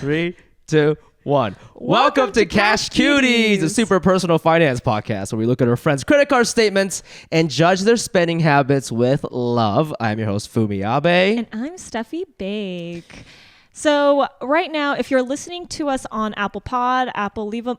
3, 2, 1. Welcome to Cash Cuties, a super personal finance podcast where we look at our friends' credit card statements and judge their spending habits with love. I'm your host, Fumi Abe. And I'm Steffi Bake. So right now, if you're listening to us on Apple, leave a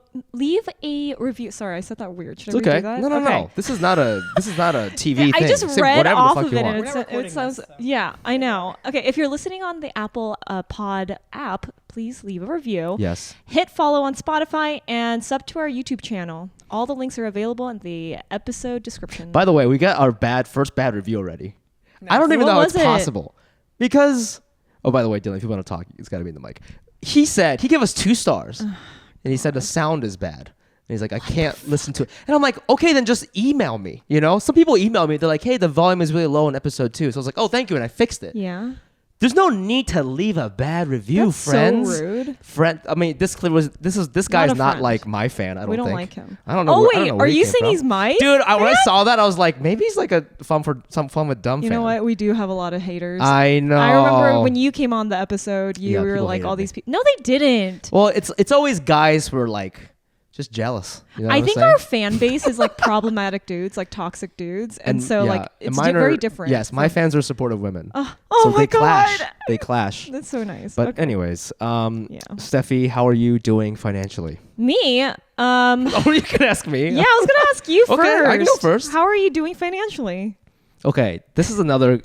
review. Sorry, I said that weird. Should I redo that? No. This is not a TV thing. I just read off of it, and it sounds. Yeah, I know. Okay, if you're listening on the Apple Pod app, please leave a review. Yes. Hit follow on Spotify and sub to our YouTube channel. All the links are available in the episode description. By the way, we got our first bad review already. Nice. I don't even know how it's possible because. Oh, by the way, Dylan, if you want to talk, it's got to be in the mic. He gave us 2 stars, and he said the sound is bad. And he's like, I can't listen to it. And I'm like, okay, then just email me. You know, some people email me. They're like, hey, the volume is really low in episode 2. So I was like, oh, thank you, and I fixed it. Yeah. There's no need to leave a bad review, That's friends. So rude. I mean, this guy's not like my fan. I don't think. We don't like him. I don't know. Oh wait, are you saying he's my dude? When fan? I saw that, I was like, maybe he's like a fun with dumb. You know what? We do have a lot of haters. I know. I remember when you came on the episode, you were like, all these people. No, they didn't. Well, it's always guys who are like just jealous. You know I think our fan base is like problematic dudes, like toxic dudes, and so like it's very different. Yes, my fans are supportive women. Oh so my god, they clash. That's so nice. But anyways, Steffi, how are you doing financially? Me? Oh, you can ask me. Yeah, I was gonna ask you first. Okay, I can go first. How are you doing financially? Okay, this is another.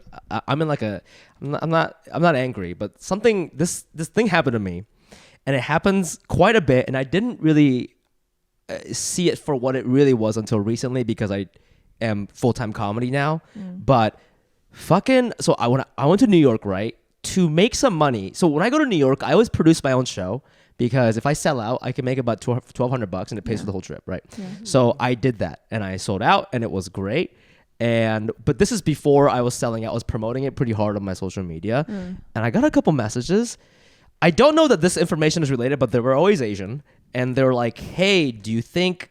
I'm in like a. I'm not angry, but something. This thing happened to me, and it happens quite a bit, and I didn't really see it for what it really was until recently because I am full-time comedy now. But so I went to New York, right, to make some money. So when I go to New York, I always produce my own show because if I sell out, I can make about $1,200 and it pays for the whole trip, right? Yeah. So I did that and I sold out and it was great. But this is before I was selling out. I was promoting it pretty hard on my social media, and I got a couple messages. I don't know that this information is related, but they were always Asian. And they were like, hey, do you think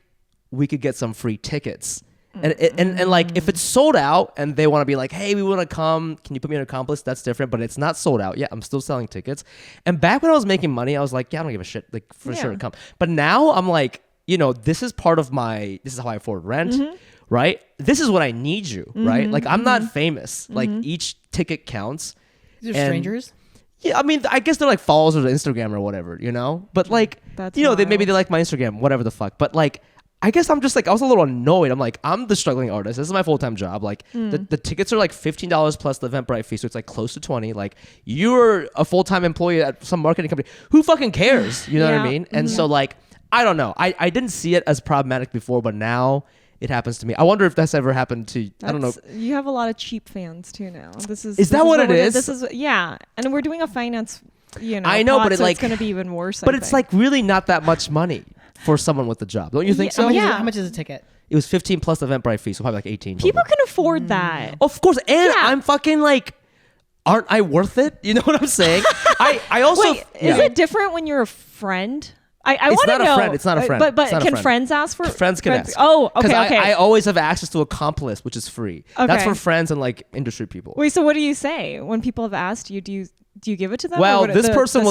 we could get some free tickets? And like, if it's sold out and they want to be like, hey, we want to come, can you put me on accomplice? That's different, but it's not sold out. Yeah, I'm still selling tickets. And back when I was making money, I was like, yeah, I don't give a shit, like for sure to come. But now I'm like, you know, this is how I afford rent, right? This is what I need you, right? Like I'm not famous. Like each ticket counts. These are strangers? Yeah, I mean, I guess they're like followers of Instagram or whatever, you know? But like, that's maybe they like my Instagram, whatever the fuck. But like, I guess I'm just like, I was a little annoyed. I'm like, I'm the struggling artist. This is my full-time job. Like the tickets are like $15 plus the Eventbrite fee. So it's like close to 20. Like you're a full-time employee at some marketing company. Who fucking cares? You know what I mean? And so like, I don't know. I didn't see it as problematic before, but now it happens to me. I wonder if that's ever happened to, I don't know. You have a lot of cheap fans too now. Is that what it is? This is, yeah. And we're doing a finance, I know, but it's going to be even worse. But it's like really not that much money for someone with a job. Don't you think so? How much is a ticket? It was 15 plus the Eventbrite fee, so probably like 18. People can afford that. Of course. And I'm fucking like, aren't I worth it? You know what I'm saying? I also... Wait, is it different when you're a friend? I want to know. It's not a friend. But can friends ask for? Friends can ask. Oh, okay. Because I always have access to Accomplice, which is free. Okay. That's for friends and like industry people. Wait, so what do you say when people have asked you? Do you give it to them? Well, this person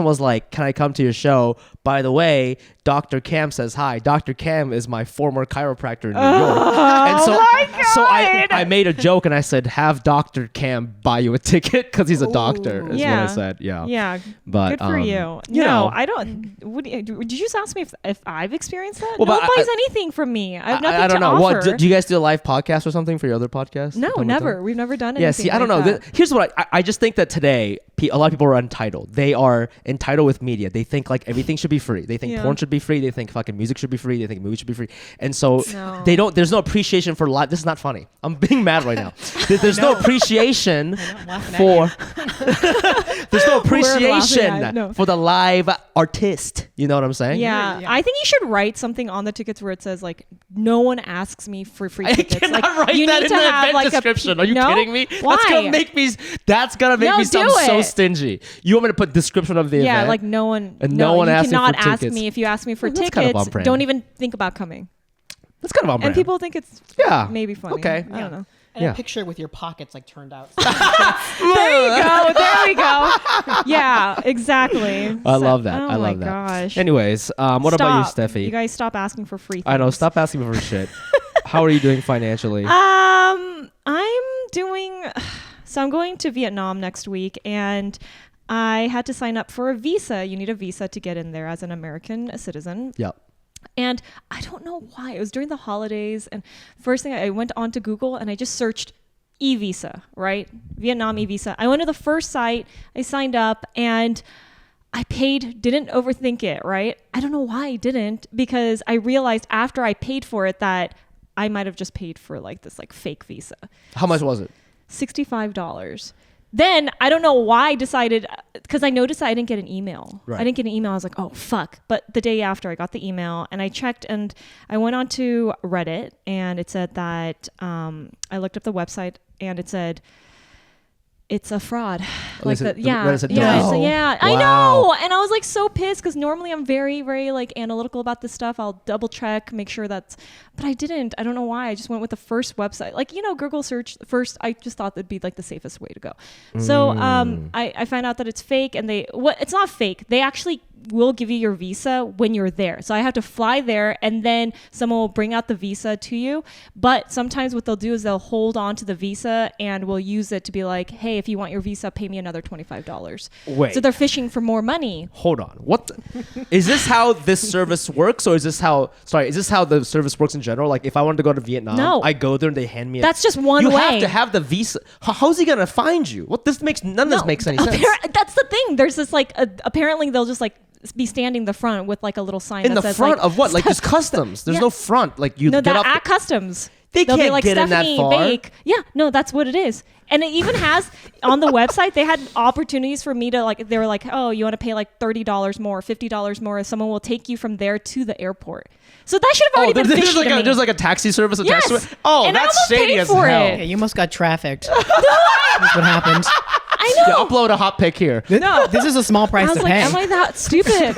was like, can I come to your show? By the way, Dr. Cam says hi. Dr. Cam is my former chiropractor in New York. And so, I made a joke and I said, have Dr. Cam buy you a ticket because he's a doctor, is what I said. Yeah. Yeah. But, good for you. No, I don't. Did you just ask me if I've experienced that? Well, no one buys anything from me. I have nothing I don't to know. offer. Do you guys do a live podcast or something for your other podcast? No, never. We've never done anything. Yeah, see, I don't know. Here's what I just think that today, a lot of people are entitled. They are entitled with media. They think like everything should be free. They think porn should be free. They think fucking music should be free. They think movies should be free. And so they don't. There's no appreciation for live. This is not funny. I'm being mad right now. There's no appreciation for. There's no appreciation for the live artist. You know what I'm saying? Yeah. I think you should write something on the tickets where it says like, no one asks me for free tickets. I cannot write that in the event description. Are you kidding me? Why? That's gonna make me sound so stingy. You want me to put description of the event? Yeah, like no one. And no one asks me for tickets. You cannot ask me if you ask me for tickets. Kind of don't even think about coming. That's kind of on brand. And people think it's maybe funny. Okay. I don't know. And a picture with your pockets like turned out. There you go. There we go. Yeah, exactly. I love that. Oh I love my that. gosh. Anyways, what about you, Steffi? You guys stop asking for free things. I know. Stop asking me for shit. How are you doing financially? I'm doing. So I'm going to Vietnam next week, and I had to sign up for a visa. You need a visa to get in there as an American citizen. Yep. And I don't know why. It was during the holidays, and first thing I went onto Google and I just searched e-visa, right? Vietnam e-visa. I went to the first site, I signed up, and I paid, didn't overthink it, right? I don't know why I didn't, because I realized after I paid for it that I might have just paid for like this like fake visa. How much was it? $65. Then I don't know why I decided, because I noticed that I didn't get an email. Right. I didn't get an email. I was like, oh, fuck. But the day after I got the email and I checked, and I went on to Reddit, and it said that I looked up the website and it said, it's a fraud. Oh, Like said- that, yeah, Reddit said yeah, no. yeah. I Wow. know, and I was like so pissed because normally I'm very, very like analytical about this stuff. I'll double check, make sure that's, but I didn't. I don't know why. I just went with the first website, like Google search first. I just thought that'd be like the safest way to go. So I found out that it's fake, and it's not fake. They actually will give you your visa when you're there. So I have to fly there, and then someone will bring out the visa to you. But sometimes what they'll do is they'll hold on to the visa and will use it to be like, hey, if you want your visa, pay me another $25. Wait. So they're fishing for more money. Hold on. What is this? How this service works, or is this how? Sorry, is this how the service works in general? Like, if I wanted to go to Vietnam, No. I go there and they hand me. That's just one you way. have to have the visa. How's he gonna find you? What? This makes none of this makes any sense. That's the thing. There's this like apparently they'll just like be standing the front with like a little sign In that the says front like, of what? Like there's customs. There's Yeah. no front. Like you no, get that off at customs. They They'll be can't like, get in that Stephanie far. Bake. Yeah, no, that's what it is. And it even has on the website, they had opportunities for me to like, they were like, oh, you want to pay like $30 more, $50 more. Someone will take you from there to the airport. So that should have already been fishy to me. There's like a taxi service attached Yes. to it. Oh, And I that's almost shady paid as for hell. it. Yeah, you almost got trafficked. That's what happened. I know. Yeah, upload a hot pic here. No. This is a small I price was to like, pay. am I that stupid?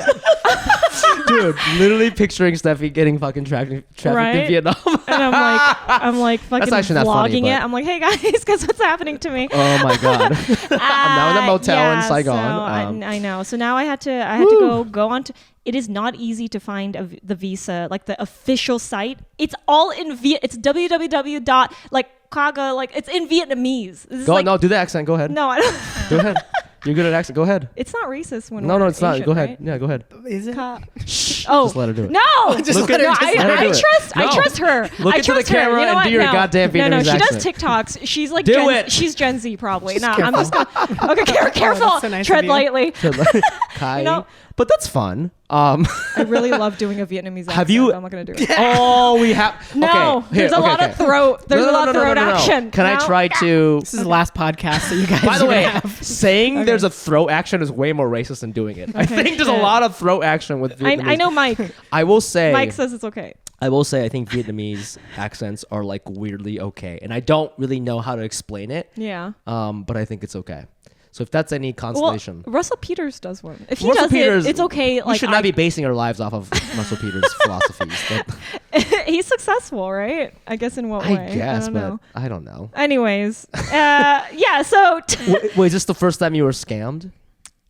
Dude, literally picturing Steffi getting fucking trafficked Right? in Vietnam. And I'm like fucking actually not funny, vlogging it. but- I'm like, hey guys, guess what's happening to me? Oh my god. I'm now in a motel in Saigon. So I know. So now I had to go on to. It is not easy to find the visa, like the official site. It's all in It's www. Kaga, like it's in Vietnamese. This is Go like, no, do the accent. Go ahead. No, I don't. Go ahead. You're good at accent. Go ahead. It's not racist when No, we're it's not. Asian, Go ahead. right? Yeah, go ahead. Is it? Shh. Oh, Just let her do it. No, Just Look let at- her- no, just let her do it. I No. trust her. Look I into the trust her. camera You know and what? do your no. goddamn No, Vietnamese she does accent. TikToks. She's like Do it. She's Gen Z probably. No, careful. I'm just gonna. Okay, careful. that's so nice Tread of you. lightly. Kai. You know- But that's fun. I really love doing a Vietnamese accent. Have you- I'm not gonna do it. Oh, we have. No, okay, here, there's a lot okay. of throat. There's a lot of throat no. action. Can I No? try to? This is the last podcast that you guys By the are way, gonna have. saying there's a throat action is way more racist than doing it. I think there's a shit. lot of throat action with Vietnamese. I know Mike. I will say. Mike says it's okay. I will say I think Vietnamese accents are like weirdly okay, and I don't really know how to explain it. Yeah. But I think it's okay. So if that's any Well, consolation. Russell Peters does one. If he Russell does Peters, it, it's okay. We Like should not be basing our lives off of Russell Peters' philosophies. But he's successful, right? I guess in what way? I guess, don't but know. I don't know. Anyways, yeah. So Wait, is this the first time you were scammed?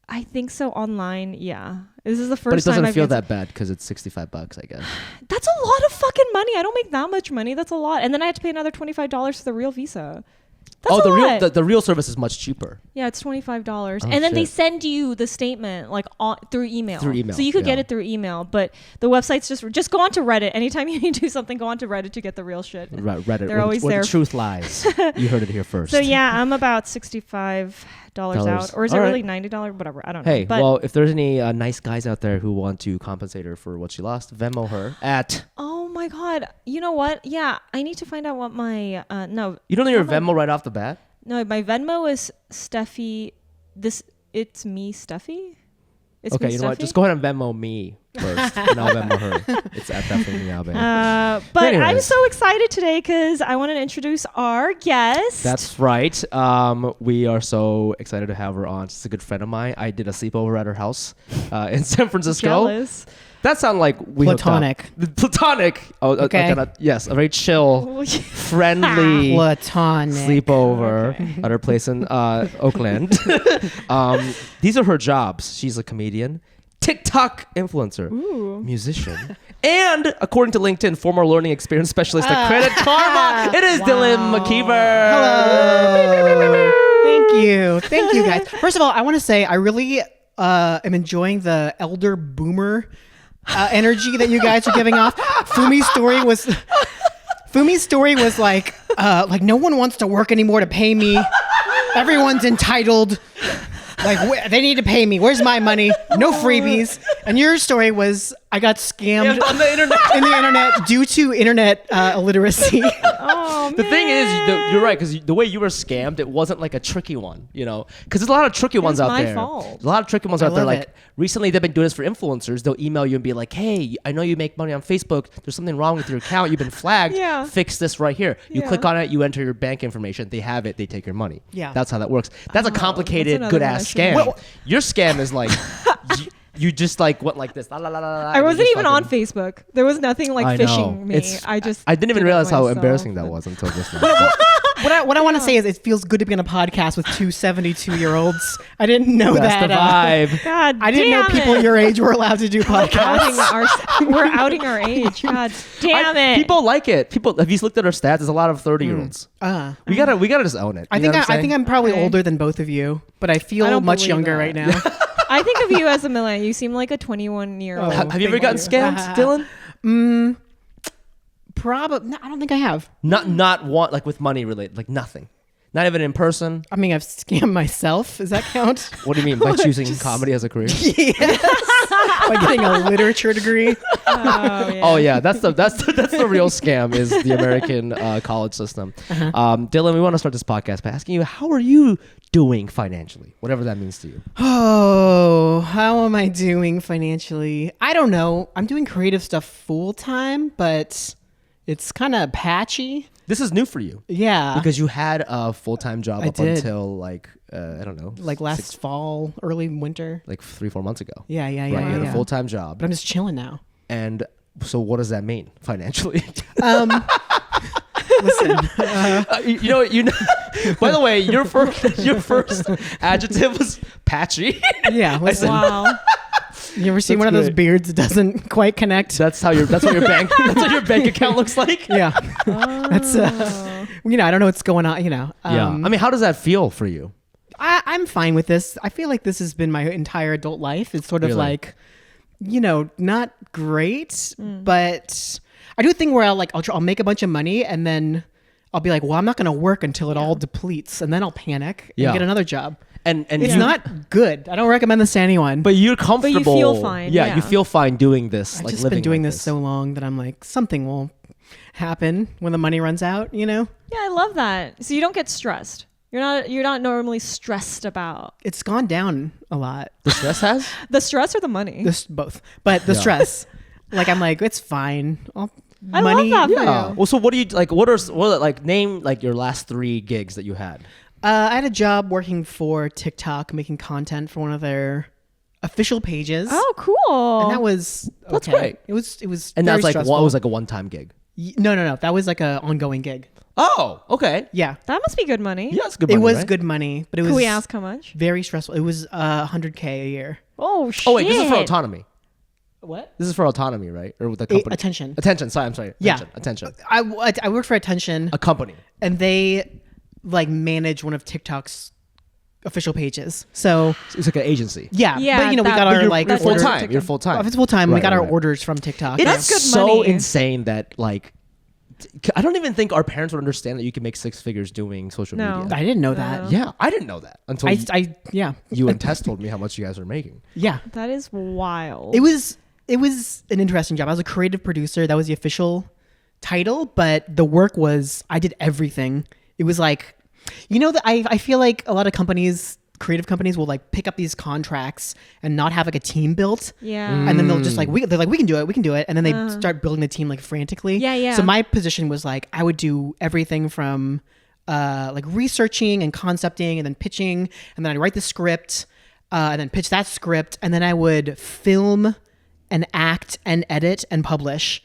I think so. Online, yeah. This is the first But it doesn't time feel I've that bad because it's $65, I guess. That's a lot of fucking money. I don't make that much money. That's a lot. And then I had to pay another $25 for the real visa. That's a lot. the real service is much cheaper. Yeah, it's $25, Oh, and then they shit. send you the statement like through email. Through email, so you could get yeah. it through email. But the website's just go on to Reddit. Anytime you need to do something, go on to Reddit to get the real shit. Reddit, They're where, always where there. the truth lies. You heard it here first. So yeah, I'm about $65 out, or is it All really right. $90? Whatever, I don't know. Hey, But well, if there's any nice guys out there who want to compensate her for what she lost, Venmo her at. oh my god, you know what? Yeah, I need to find out what my no. You don't know your not my- Venmo right off the bat? No, my Venmo is Steffi. It's me, Steffi. It's Okay, me, you know what? Steffi? Just go ahead and Venmo me first, and I'll Venmo her. It's at definitely Miabe. But I'm Anyways. so excited today because I wanted to introduce our guest. That's right. We are so excited to have her on. She's a good friend of mine. I did a sleepover at her house in San Francisco. jealous. That sounds like we hooked up. Platonic. Platonic. Oh, Okay. Yes, a very chill, friendly Platonic. sleepover at her place in Oakland. These are her jobs. She's a comedian, TikTok influencer, musician, and according to LinkedIn, former learning experience specialist at Credit Karma. It is Dylan McKeever. Hello. Thank you, guys. First of all, I want to say I really am enjoying the elder boomer energy that you guys are giving off. Fumi's story was like no one wants to work anymore to pay me. Everyone's entitled. Like they need to pay me. Where's my money? No freebies. And your story was I got scammed on the internet. in the internet due to internet illiteracy. Oh, The thing is, you're right, because the way you were scammed, it wasn't like a tricky one, you know? Because there's a lot of tricky ones out my there. fault. There's a lot of tricky ones out there. love Like, it. recently they've been doing this for influencers. They'll email you and be like, hey, I know you make money on Facebook. There's something wrong with your account. You've been flagged. Yeah. Fix this right here. You Yeah. click on it, you enter your bank information. They have it. They take your money. Yeah. That's how that works. That's a complicated, another good-ass one I scam. should- Well- Your scam is like... you just like went like this. La, la, la, la, la, I and you wasn't just even on fucking- Facebook. There was nothing like I know. phishing me. It's- I just I didn't even did it realize how myself. embarrassing that was until just now. What I want to say is it feels good to be on a podcast with two 72-year-olds. I didn't know That's that. the vibe. God, I didn't know damn people it. your age were allowed to do podcasts. We're outing our age. God damn it. People like it. People, have you looked at our stats? There's a lot of 30-year-olds. We gotta just own it. I You think know what I think I'm probably Okay. older than both of you, but I feel I don't much believe younger that. right now. I think of you as a millennial. You seem like a 21-year-old. Oh. Have you ever Thank gotten you. scammed, Dylan? Probably. No, I don't think I have. Not one like with money related, like nothing. Not even in person. I mean, I've scammed myself. Does that count? What do you mean by choosing comedy as a career? By getting a literature degree. Oh, yeah. Oh yeah, that's the real scam is the American college system. Dylan, we want to start this podcast by asking you, how are you doing financially, whatever that means to you? Oh, how am I doing financially? I don't know. I'm doing creative stuff full time, but it's kind of patchy. This is new for you. Yeah. Because you had a full-time job I up did. until like I don't know, like last fall, early winter. like 3-4 months ago. Yeah. Right, you had a full-time job. But I'm just chilling now. And so what does that mean financially? Listen, you know by the way, your first adjective was patchy. yeah. Listen, Wow. you ever see That's one of those great. beards that doesn't quite connect? That's what your bank account looks like. Yeah. That's I don't know what's going on. Yeah. I mean, how does that feel for you? I'm fine with this. I feel like this has been my entire adult life. It's sort of Really? like, not great, but I do a thing where I'll make a bunch of money and then I'll be like, well, I'm not going to work until it all depletes, and then I'll panic and Yeah. get another job. And It's you- not good. I don't recommend this to anyone. but you're comfortable. feel fine, Yeah, yeah. you feel fine doing this. I've like just living been doing like this so long that I'm like, something will happen when the money runs out. Yeah, I love that. So you don't get stressed. You're not normally stressed about It's gone down a lot. The stress has. the stress or the money. This both, but the Yeah. stress. Like I'm like, it's fine. I love that for Yeah. you. Well, so what do you like? What are like name like your last 3 gigs that you had? I had a job working for TikTok, making content for one of their official pages. Oh, cool. And that was That's okay. great. It was And very that's like stressful. what was like a one-time gig. No. That was like a ongoing gig. Oh, okay. Yeah. That must be good money. Yeah, it's good. It Money, was right? good money, but it was Can we ask how much? very stressful. It was $100K a year. Oh, shit. Oh wait, this is for autonomy. What? This is for autonomy, right? Or with the company? Attention. Attention. Sorry, I'm sorry. Yeah. Attention. I worked for Attention, A company. and they like manage one of TikTok's official pages. So It's like an agency. yeah, Yeah, but we that- got but our you're- like that's Full order- time. You're full time. If it's full time, we Right, got our right. orders from TikTok. It That's is good so money. insane that like I don't even think our parents would understand that you can make 6 figures doing social No. media. I didn't know that. Yeah, I didn't know that until Yeah. you and Tess told me how much you guys are making. Yeah. That is wild. It was an interesting job. I was a creative producer. That was the official title, but the work was I did everything. It was like, that I feel like a lot of creative companies will like pick up these contracts and not have like a team built. Yeah. And then they'll just like we can do it, and then they start building the team like frantically. Yeah. So my position was like I would do everything from like researching and concepting, and then pitching, and then I'd write the script, and then pitch that script, and then I would film and act and edit and publish.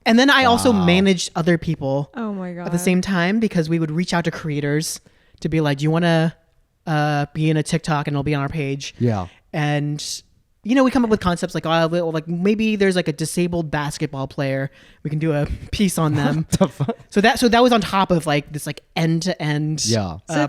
And then I also managed other people Oh my god. at the same time, because we would reach out to creators to be like, do you want to be in a TikTok and it'll be on our page? Yeah. And you know, we come up with concepts like, oh, like maybe there's like a disabled basketball player. We can do a piece on them. So that was on top of like this like end to end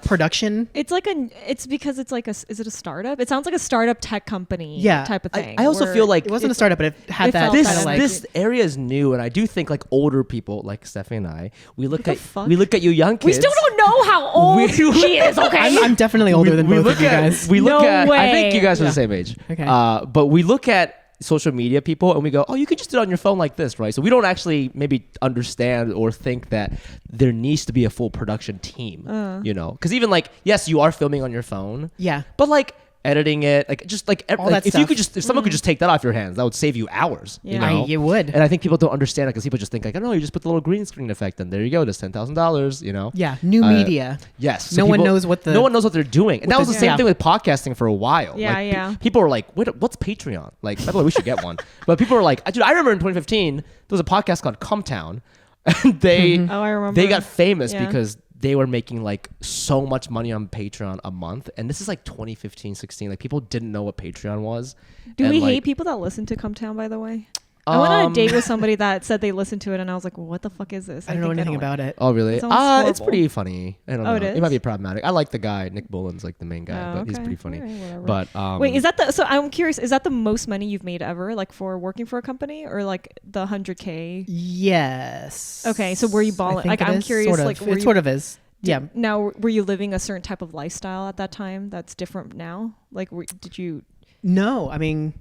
production. It's because it's like is it a startup? It sounds like a startup tech company type of thing. I also feel like it wasn't a startup, but it had that. This area is new, and I do think like older people, like Stephanie and I, we look at you young kids. We still don't know how old she is. Okay, I'm definitely older than both of you guys. I think you guys are the same age. Okay. But we look at social media people and we go, oh, you could just do it on your phone like this, right? So we don't actually maybe understand or think that there needs to be a full production team, you know? Because even like, yes, you are filming on your phone. Yeah. But like editing it, like just like all that if stuff. you could just, if someone could just take that off your hands, that would save you hours. Yeah. You know? You would. And I think people don't understand it because people just think like, oh no, you just put the little green screen effect and there you go, there's $10,000, you know? Yeah. New media. Yes. So no one knows what they're doing. And that was the same thing with podcasting for a while. Yeah, like, people were like, what's Patreon? Like, by the way, we should get one. But people were like, dude, I remember in 2015, there was a podcast called Cometown. And I remember. they got famous because they were making like so much money on Patreon a month. And this is like 2015, 16. Like people didn't know what Patreon was. Do we hate people that listen to Cometown, by the way? I went on a date with somebody that said they listened to it, and I was like, what the fuck is this? I don't know anything about it. Oh, really? It's horrible. pretty funny. I don't know. It is? It might be problematic. I like the guy. Nick Bullen's like the main guy, but he's pretty funny. Right, but wait, is that so I'm curious, is that the most money you've made ever, like for working for a company, or like the 100K? Yes. Okay, so were you balling? Like, I'm curious, sort of. It sort of is. Yeah. Now, were you living a certain type of lifestyle at that time that's different now? Like, did you? No, I mean,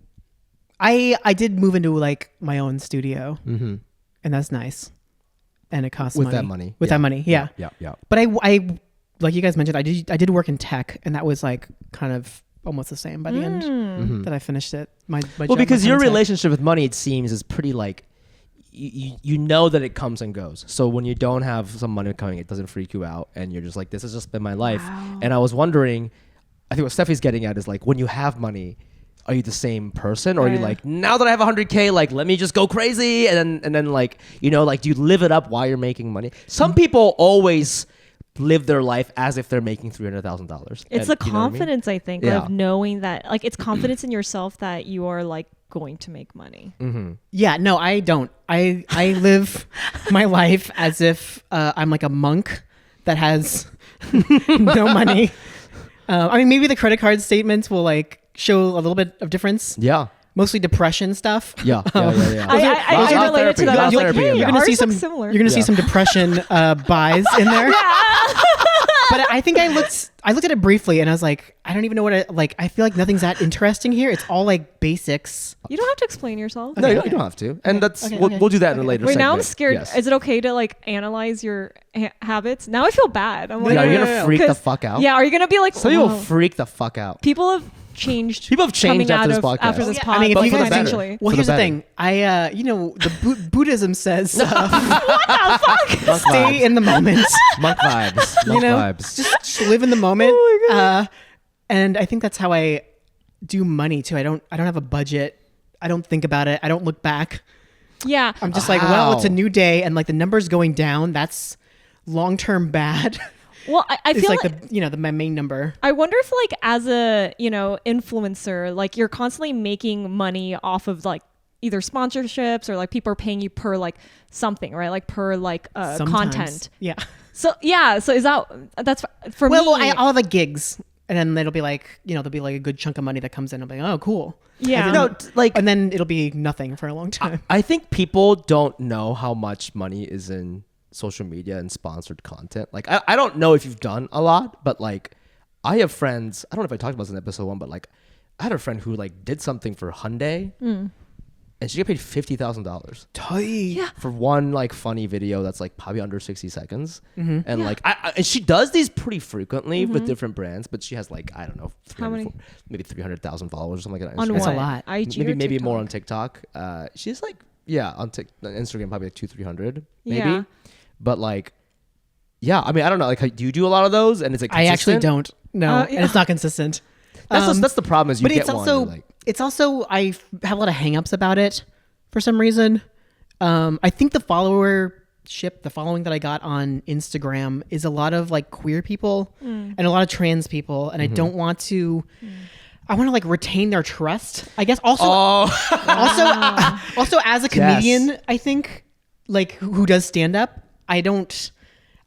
I did move into like my own studio, and that's nice, and it costs with money. That money, yeah. But I like you guys mentioned, I did work in tech, and that was like kind of almost the same by the end that I finished it. My job, because your relationship with money, it seems, is pretty like you know that it comes and goes. So when you don't have some money coming, it doesn't freak you out, and you're just like, this has just been my life. Wow. And I was wondering, I think what Steffi's getting at is like, when you have money, are you the same person, or are you like, now that I have 100K, like let me just go crazy, and then like, you know, like do you live it up while you're making money? Some people always live their life as if they're making $300,000. It's the confidence, I think, Yeah. of knowing that, like, it's confidence in yourself that you are like going to make money. Yeah, no, I don't. I live my life as if I'm like a monk that has no money. I mean, maybe the credit card statements will like show a little bit of difference. Yeah. Mostly depression stuff. Yeah. I related to that. I was like, hey, you're gonna see some similar. You're gonna see some depression buys in there. But I think I looked at it briefly and I was like, I don't even know what I feel like nothing's that interesting here. It's all like basics. You don't have to explain yourself. No, you don't have to. And we'll do that in a later Wait, segment. now I'm scared. Yes. Is it okay to like analyze your habits? Now I feel bad. I'm like, No, you're gonna freak the fuck out. Yeah, are you gonna be like, Some people freak the fuck out. People have changed. People have changed coming after this out podcast. of, after this Yeah, pod. I mean, if But you for the guys better. eventually. Well, For here's the the thing. The Buddhism says stay in the moment. Monk vibes. Monk vibes. Just live in the moment. And I think that's how I do money too. I don't have a budget. I don't think about it. I don't look back. Yeah. I'm just like, well, it's a new day, and like the numbers going down. That's long term bad. Well, I It's feel like my main number. I wonder if like as a, influencer, like you're constantly making money off of like either sponsorships or like people are paying you per like something, right? Like per like Sometimes. content. Yeah. So so is that's for me. Well, I'll have the gigs, and then it'll be like, there'll be like a good chunk of money that comes in. I'm like, oh, cool. Yeah. And then, and then it'll be nothing for a long time. I think people don't know how much money is in social media and sponsored content. Like, I don't know if you've done a lot, but like, I have friends. I don't know if I talked about this in episode 1, but like, I had a friend who like did something for Hyundai, and she got paid $50,000 Tight. for one like funny video that's like probably under 60 seconds. And like, and she does these pretty frequently with different brands, but she has like, I don't know, maybe 300,000 followers or something like that. On That's what? a lot. IG or Maybe more TikTok? on TikTok. She's like, on Instagram probably like 200-300 maybe. Yeah. But like, I mean, I don't know. Like, do you do a lot of those? And it's like I actually consistent? don't. No, and it's not consistent. That's the problem. Is you but get it's one. also you're like, it's also have a lot of hangups about it for some reason. I think the following that I got on Instagram is a lot of like queer people and a lot of trans people, and I don't want to. I want to like retain their trust, I guess. Also, also as a comedian, I think like who does stand up, I don't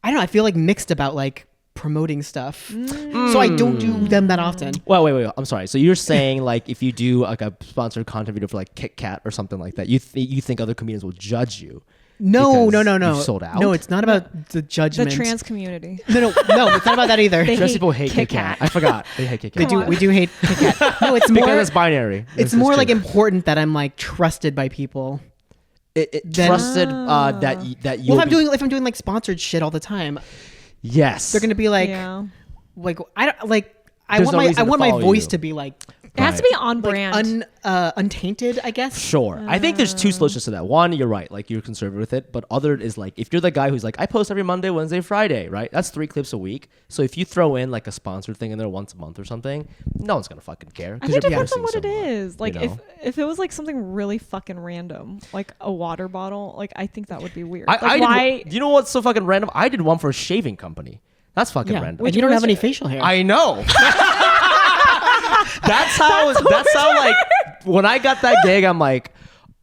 know. I feel like mixed about like promoting stuff, so I don't do them that often. Well, wait. I'm sorry. So you're saying like if you do like a sponsored content video for like Kit Kat or something like that, you think other comedians will judge you? No. You've sold out? No, it's not about the judgment. The trans community. No, it's not about that either. They Trans hate people hate Kit Kat. I forgot. They hate Kit Kat. We do hate Kit Kat. No, it's because more. it's binary. It's more like important that I'm like trusted by people. Trusted that you. Well, if I'm doing like sponsored shit all the time, yes, they're gonna be like, like I don't like. I want my voice to be like. It has to be on brand. Untainted, I guess. Sure. I think there's two solutions to that. One, you're right, like you're conservative with it. But other is like if you're the guy who's like, I post every Monday, Wednesday, Friday, right? That's 3 clips a week. So if you throw in like a sponsored thing in there once a month or something, no one's gonna fucking care. I think it depends on what it is. Like if it was like something really fucking random, like a water bottle, like I think that would be weird. Why? You know what's so fucking random? I did one for a shaving company. That's fucking random. And you don't have any facial hair. I know. That's how like when I got that gig, I'm like,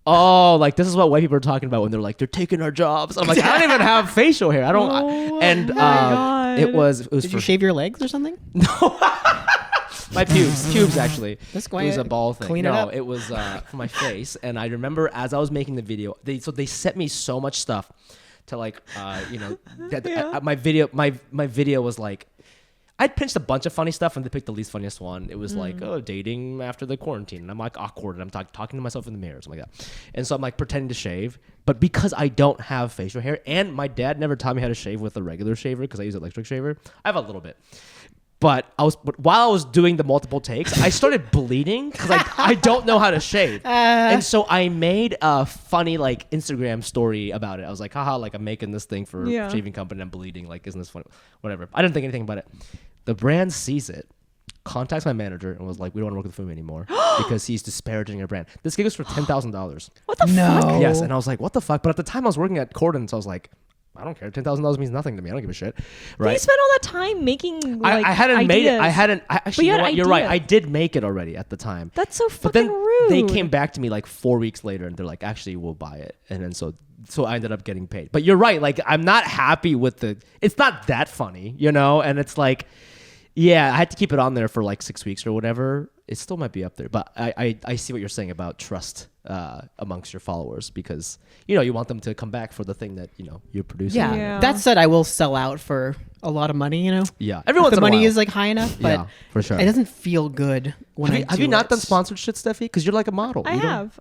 oh, like this is what white people are talking about when they're like they're taking our jobs. I'm like, I don't even have facial hair. I don't. It was. Did you shave your legs or something? No. My pubes actually. That's it was a ball thing. Clean no, it up. it was for my face. And I remember as I was making the video, they sent me so much stuff to like, my video was like. I'd pinched a bunch of funny stuff and they picked the least funniest one. It was like, dating after the quarantine. And I'm like awkward and I'm talking to myself in the mirror or something like that. And so I'm like pretending to shave. But because I don't have facial hair and my dad never taught me how to shave with a regular shaver because I use an electric shaver. I have a little bit. But while I was doing the multiple takes, I started bleeding because I don't know how to shave. And so I made a funny like Instagram story about it. I was like, haha, like I'm making this thing for a shaving company and I'm bleeding. Like, isn't this funny? Whatever. I didn't think anything about it. The brand sees it, contacts my manager and was like, we don't want to work with him anymore because he's disparaging our brand. This gig was for $10,000. What the fuck? Yes. And I was like, what the fuck? But at the time I was working at Corden, so I was like, I don't care. $10,000 means nothing to me. I don't give a shit. Right? But you spent all that time making like I hadn't made it. Actually, you know what? You're right. ideas. I did make it already at the time. That's so But fucking then rude. they came back to me like 4 weeks later and they're like, actually, we'll buy it. And then so I ended up getting paid. But you're right. Like, I'm not happy with it's not that funny, you know? And it's like, yeah, I had to keep it on there for like 6 weeks or whatever. It still might be up there. But I see what you're saying about trust amongst your followers because, you know, you want them to come back for the thing that, you know, you're producing. Yeah. That said, I will sell out for a lot of money, you know? Yeah. If the money is like high enough, but yeah, for sure. It doesn't feel good when Have you not done sponsored shit, Steffi? Because you're like a model. I have.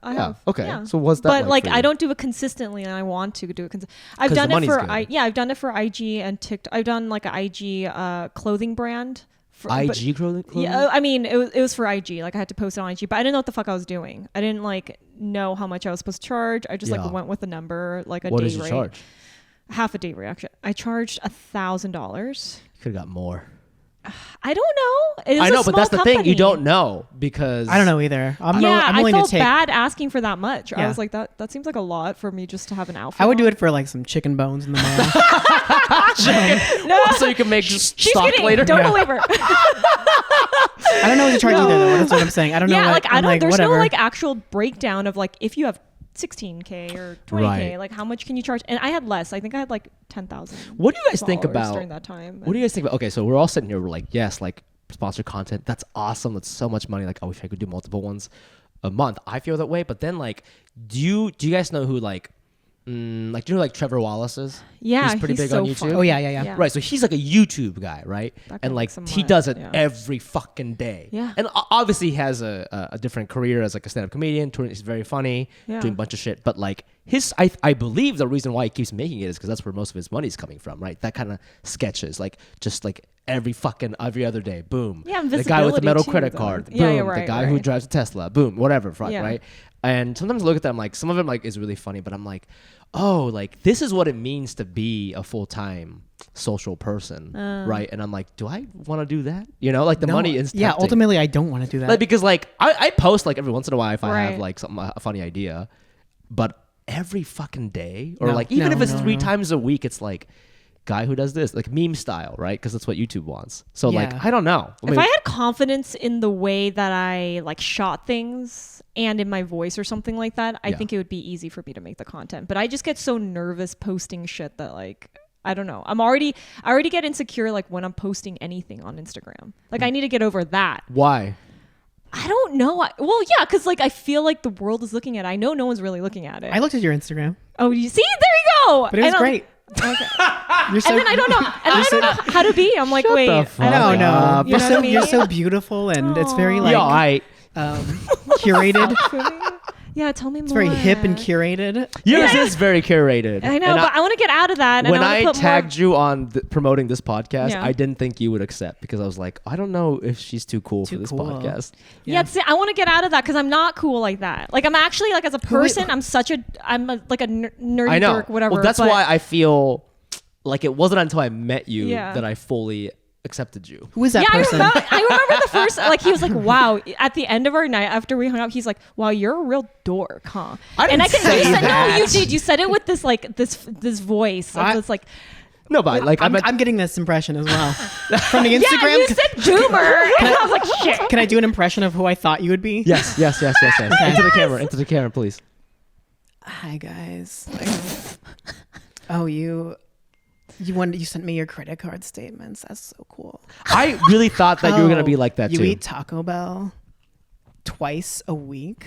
Okay. Yeah. So what's that But like I don't do it consistently, and I want to do it. I've 'Cause done the it money's for good. I've done it for IG and TikTok. I've done like an IG clothing brand. IG clothing? Yeah, I mean it was for IG. Like I had to post it on IG, but I didn't know what the fuck I was doing. I didn't like know how much I was supposed to charge. I just like went with a number, like a what day did you rate. charge? Half a day rate. Actually, I charged $1,000. You could have got more. I don't know. It is I know, a but that's small the thing. You company. don't know because I don't know either. I'm I willing felt to take. bad asking for that much. I Yeah. was like, that seems like a lot for me just to have an outfit. I would do on. it for like some chicken bones in the mail. No, so you can make just she's stock kidding. later. Don't believe her. I don't know what to charge either, though. That's what I'm saying. I don't know. Yeah, What, like I I'm don't. There's whatever. no like actual breakdown of like if you have 16K or 20K, Right. like how much can you charge? And I had less. I think I had like 10,000. What do you guys think followers about during that time? What do you guys think about? Okay, so we're all sitting here. We're like, yes, like sponsored content. That's awesome. That's so much money. Like, I wish I could do multiple ones a month. I feel that way. But then, like, do you guys know who like do you know like Trevor Wallace is? Yeah, he's pretty big so on YouTube. fun. Oh yeah. Yeah. Right, so he's like a YouTube guy, right? That And guy like makes some he money, does it yeah. every fucking day. Yeah. And obviously he has a different career as like a stand-up comedian. He's very funny, Yeah. doing a bunch of shit. But like I believe the reason why he keeps making it is because that's where most of his money is coming from, right? That kind of sketches, like just like every other day, boom. Yeah, the guy with the visibility metal too, credit though. card, Yeah, boom. yeah, right, the guy who right. drives a Tesla, boom. Whatever, Yeah. right? And sometimes I look at them like some of them like is really funny, but I'm like, oh, like this is what it means to be a full-time social person, right? And I'm like, do I want to do that? You know, like the No, money is yeah. tempting. Ultimately, I don't want to do that. Like, because like I post like every once in a while if I have Right. like something a funny idea, but every fucking day or No, like even no, if it's no, 3 no. times a week, it's like guy who does this like meme style, right? Because that's what YouTube wants. So like Yeah. I don't know. If I had confidence in the way that I like shot things and in my voice or something like that, I Yeah. think it would be easy for me to make the content. But I just get so nervous posting shit that like I don't know. I already get insecure like when I'm posting anything on Instagram. Like I need to get over that. Why? I don't know. Well, yeah, because like I feel like the world is looking at it. I know no one's really looking at it. I looked at your Instagram, Oh, you see? There you go. but it was great. Okay. You're so. And then I don't know. And I don't know how to be. I'm like, wait. the fuck I don't No, know. no. You know what I mean? You're so beautiful, and it's very like Yeah, I curated. Yeah, tell me more. It's very hip and curated. yours is very curated. I know, And but I want to get out of that. And when I I wanna put tagged you on promoting this podcast, Yeah. I didn't think you would accept because I was like, I don't know if she's too cool Too for this cool. podcast. yeah, see, I want to get out of that because I'm not cool like that. Like I'm actually like as a person, I'm like a nerdy I know. dork, whatever. Well, that's but why I feel like it wasn't until I met you Yeah. that I fully accepted you. Who is that Yeah, person? I remember the first, like, he was like, wow, at the end of our night after we hung up, he's like, wow, you're a real dork, huh? I didn't say you said, that. no, you did. You said it with this, like, this voice. Of this, like, No, but like I'm getting this impression as well from the yeah, Instagram. you said boomer. And I was like, shit. Can I do an impression of who I thought you would be? yes. Into the camera, please. Hi guys. Oh, you sent me your credit card statements. That's so cool. I really thought that you were gonna be like that you too. eat Taco Bell twice a week.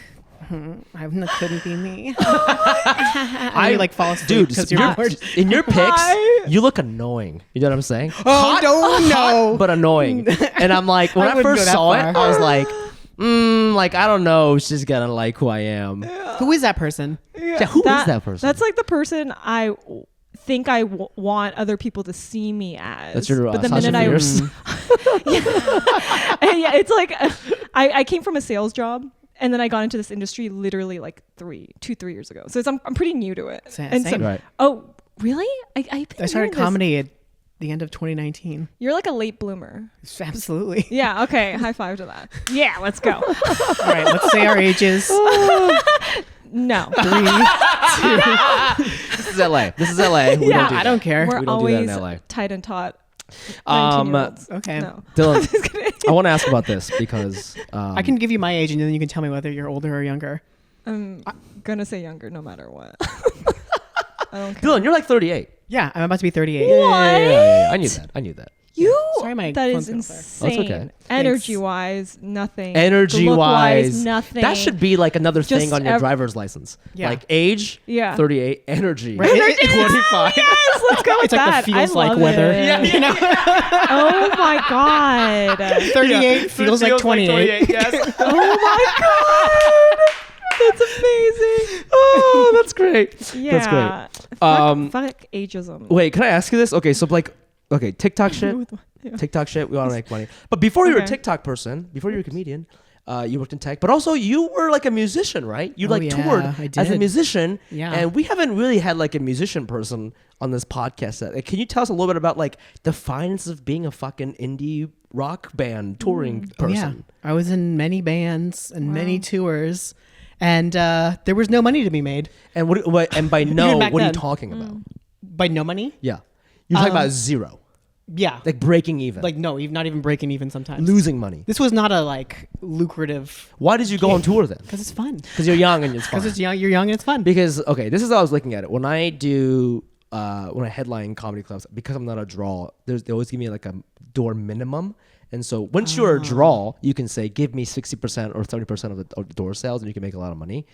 That couldn't be me. I you like fall asleep Dude, because you're bored. in your pics, you look annoying. You know what I'm saying? Oh, don't know. Hot, but annoying. And I'm like, when I I, wouldn't first go that saw far. it, I was like, like I don't know. She's gonna like who I am. Who is that person? Yeah, who is that person? That's like the person I think I want other people to see me as. That's your but the Sasha minute Fierce. yeah, it's like I came from a sales job. And then I got into this industry literally like 3 years ago. So I'm pretty new to it. Same. Right. Oh, really? I started comedy at the end of 2019. You're like a late bloomer. Absolutely. Yeah. Okay. High five to that. Yeah. Let's go. All right, let's say our ages. No. 3, 2. This is LA. We Yeah, don't do I don't care. We're We don't do that in always LA. tight and taut. 19-year-olds. Okay. No. Dylan, I want to ask about this because I can give you my age and then you can tell me whether you're older or younger. I'm gonna say younger no matter what. I don't care. Dylan, you're like 38. Yeah, I'm about to be 38. Yeah. I knew that. You. Sorry, my that phone's is gonna flare. insane. Oh, it's okay. Energy wise, nothing. Energy Look-wise, wise, nothing. that should be like another thing Just on your driver's license. Yeah. Like age, Yeah. 38, energy, Right? 25. Yes, let's go with It's like that. the feels I like love weather. it. Yeah, you know? Oh my god. 38 feels like 28. Yes. Oh my god. That's amazing. Oh, that's great. Yeah. That's great. Fuck ageism. Wait, can I ask you this? Okay, so like, TikTok shit. Yeah. TikTok shit. We want to make money. But before you were a Okay. TikTok person, before you were a comedian, you worked in tech, but also you were like a musician, right? You Oh, like yeah, toured I as a did. musician. Yeah. And we haven't really had like a musician person on this podcast. Like, can you tell us a little bit about like the finances of being a fucking indie rock band touring Oh, yeah. person? I was in many bands and many tours, and there was no money to be made. And what and by no, back what are you then. talking about? By no money? Yeah. You're talking about zero. Yeah. Like breaking even. Like, no, not even breaking even sometimes. losing money. This was not a, like, lucrative... Why did you go on tour then? Because it's fun. Because you're young and it's fun. Because it's young, you're young and it's fun. Because okay, this is how I was looking at it. When I do when I headline comedy clubs, because I'm not a draw, they always give me like a door minimum. And so once you're a draw, you can say give me 60% or 70% of the door sales, and you can make a lot of money.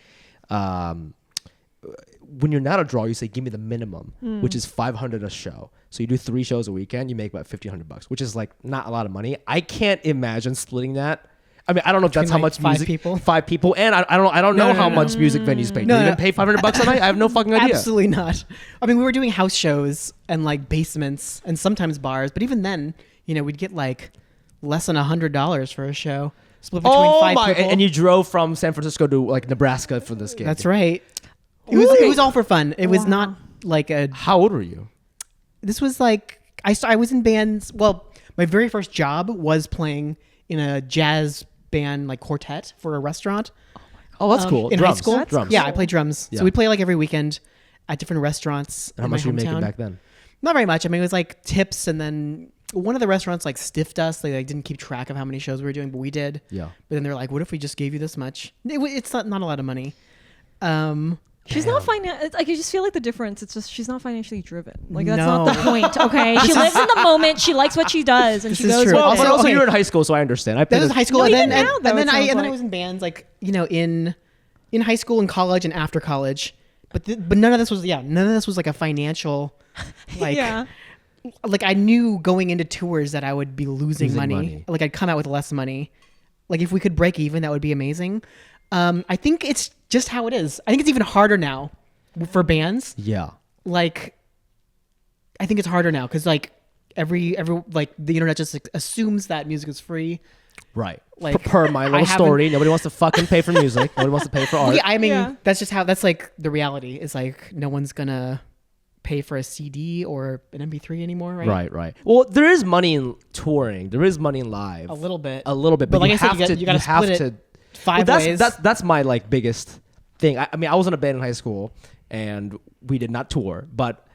When you're not a draw, you say give me the minimum, which is $500 a show. So you do 3 shows a weekend, you make about $1,500, which is like not a lot of money. I can't imagine splitting that. I mean, I don't know if that's Between, how like, much 5 music. people? 5 people, and I don't know how no. much music venues pay. Do No, you no. even pay $500 a night? I have no fucking idea. Absolutely not. I mean, we were doing house shows and like basements and sometimes bars, but even then, we'd get like less than $100 for a show, split between 5 people. And you drove from San Francisco to like Nebraska for this gig. That's right. It was all for fun. It was not like a. How old were you? This was like I was in bands. Well, my very first job was playing in a jazz band like quartet for a restaurant. Oh, that's cool. In drums. high school. That's Drums. Yeah, I played drums. Yeah. So we'd play like every weekend at different restaurants. How in much my were you making hometown. back then? Not very much. I mean, it was like tips, and then one of the restaurants like stiffed us. They like didn't keep track of how many shows we were doing, but we did. Yeah. But then they're like, "What if we just gave you this much?" It's not a lot of money. She's not like I just feel like the difference. It's just she's not financially driven. Like that's No. not the point. Okay, she lives in the moment. She likes what she does, and This she is goes. true. With Well, it. but also okay. you were in high school, so I understand. I That played was high school, No, and even then now, though, and then it I sounds and then I like. was in bands like in high school and college and after college, but none of this was like a financial like Yeah. like I knew going into tours that I would be losing Losing money. money. Like I'd come out with less money. Like if we could break even, that would be amazing. I think it's just how it is. I think it's even harder now for bands. Yeah. Like I think it's harder now because like every like the internet just like, assumes that music is free. Right. Like, per my I little haven't- story, nobody wants to fucking pay for music. Nobody wants to pay for art. Yeah, I mean Yeah. that's like the reality is like no one's gonna pay for a CD or an MP3 anymore, right? Right. Well, there is money in touring. There is money in live. A little bit. A little bit, But but like you I said, have to. you gotta have split to. it 5 Well, ways. that's my like biggest thing. I mean, I was in a band in high school, and we did not tour, but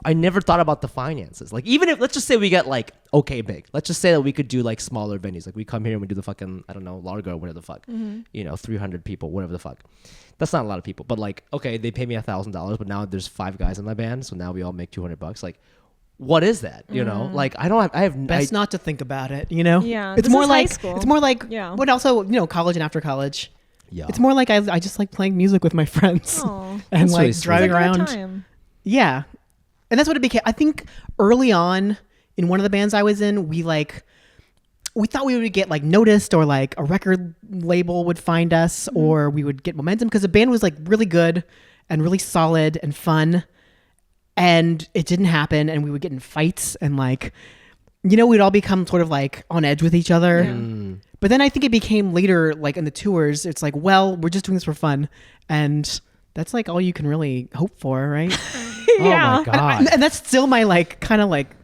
I never thought about the finances. Like, even if let's just say we get like okay big, let's just say that we could do like smaller venues. Like we come here and we do the fucking Largo, whatever the fuck, 300 people, whatever the fuck. That's not a lot of people, but like okay, they pay me $1,000, but now there's 5 guys in my band, so now we all make $200. Like, what is that? You know, like I have best not to think about it, you know? Yeah, It's this more is high like school. it's more like Yeah. but also, college and after college. Yeah. It's more like I just like playing music with my friends Aw. and That's like really sweet. driving It's like around. our time. Yeah. And that's what it became. I think early on in one of the bands I was in, we thought we would get like noticed or like a record label would find us or we would get momentum because the band was like really good and really solid and fun. And it didn't happen. And we would get in fights and like, we'd all become sort of like on edge with each other. Yeah. But then I think it became later, like in the tours, it's like, well, we're just doing this for fun. And that's like all you can really hope for, right? Yeah. Oh my god. And that's still my like kind of like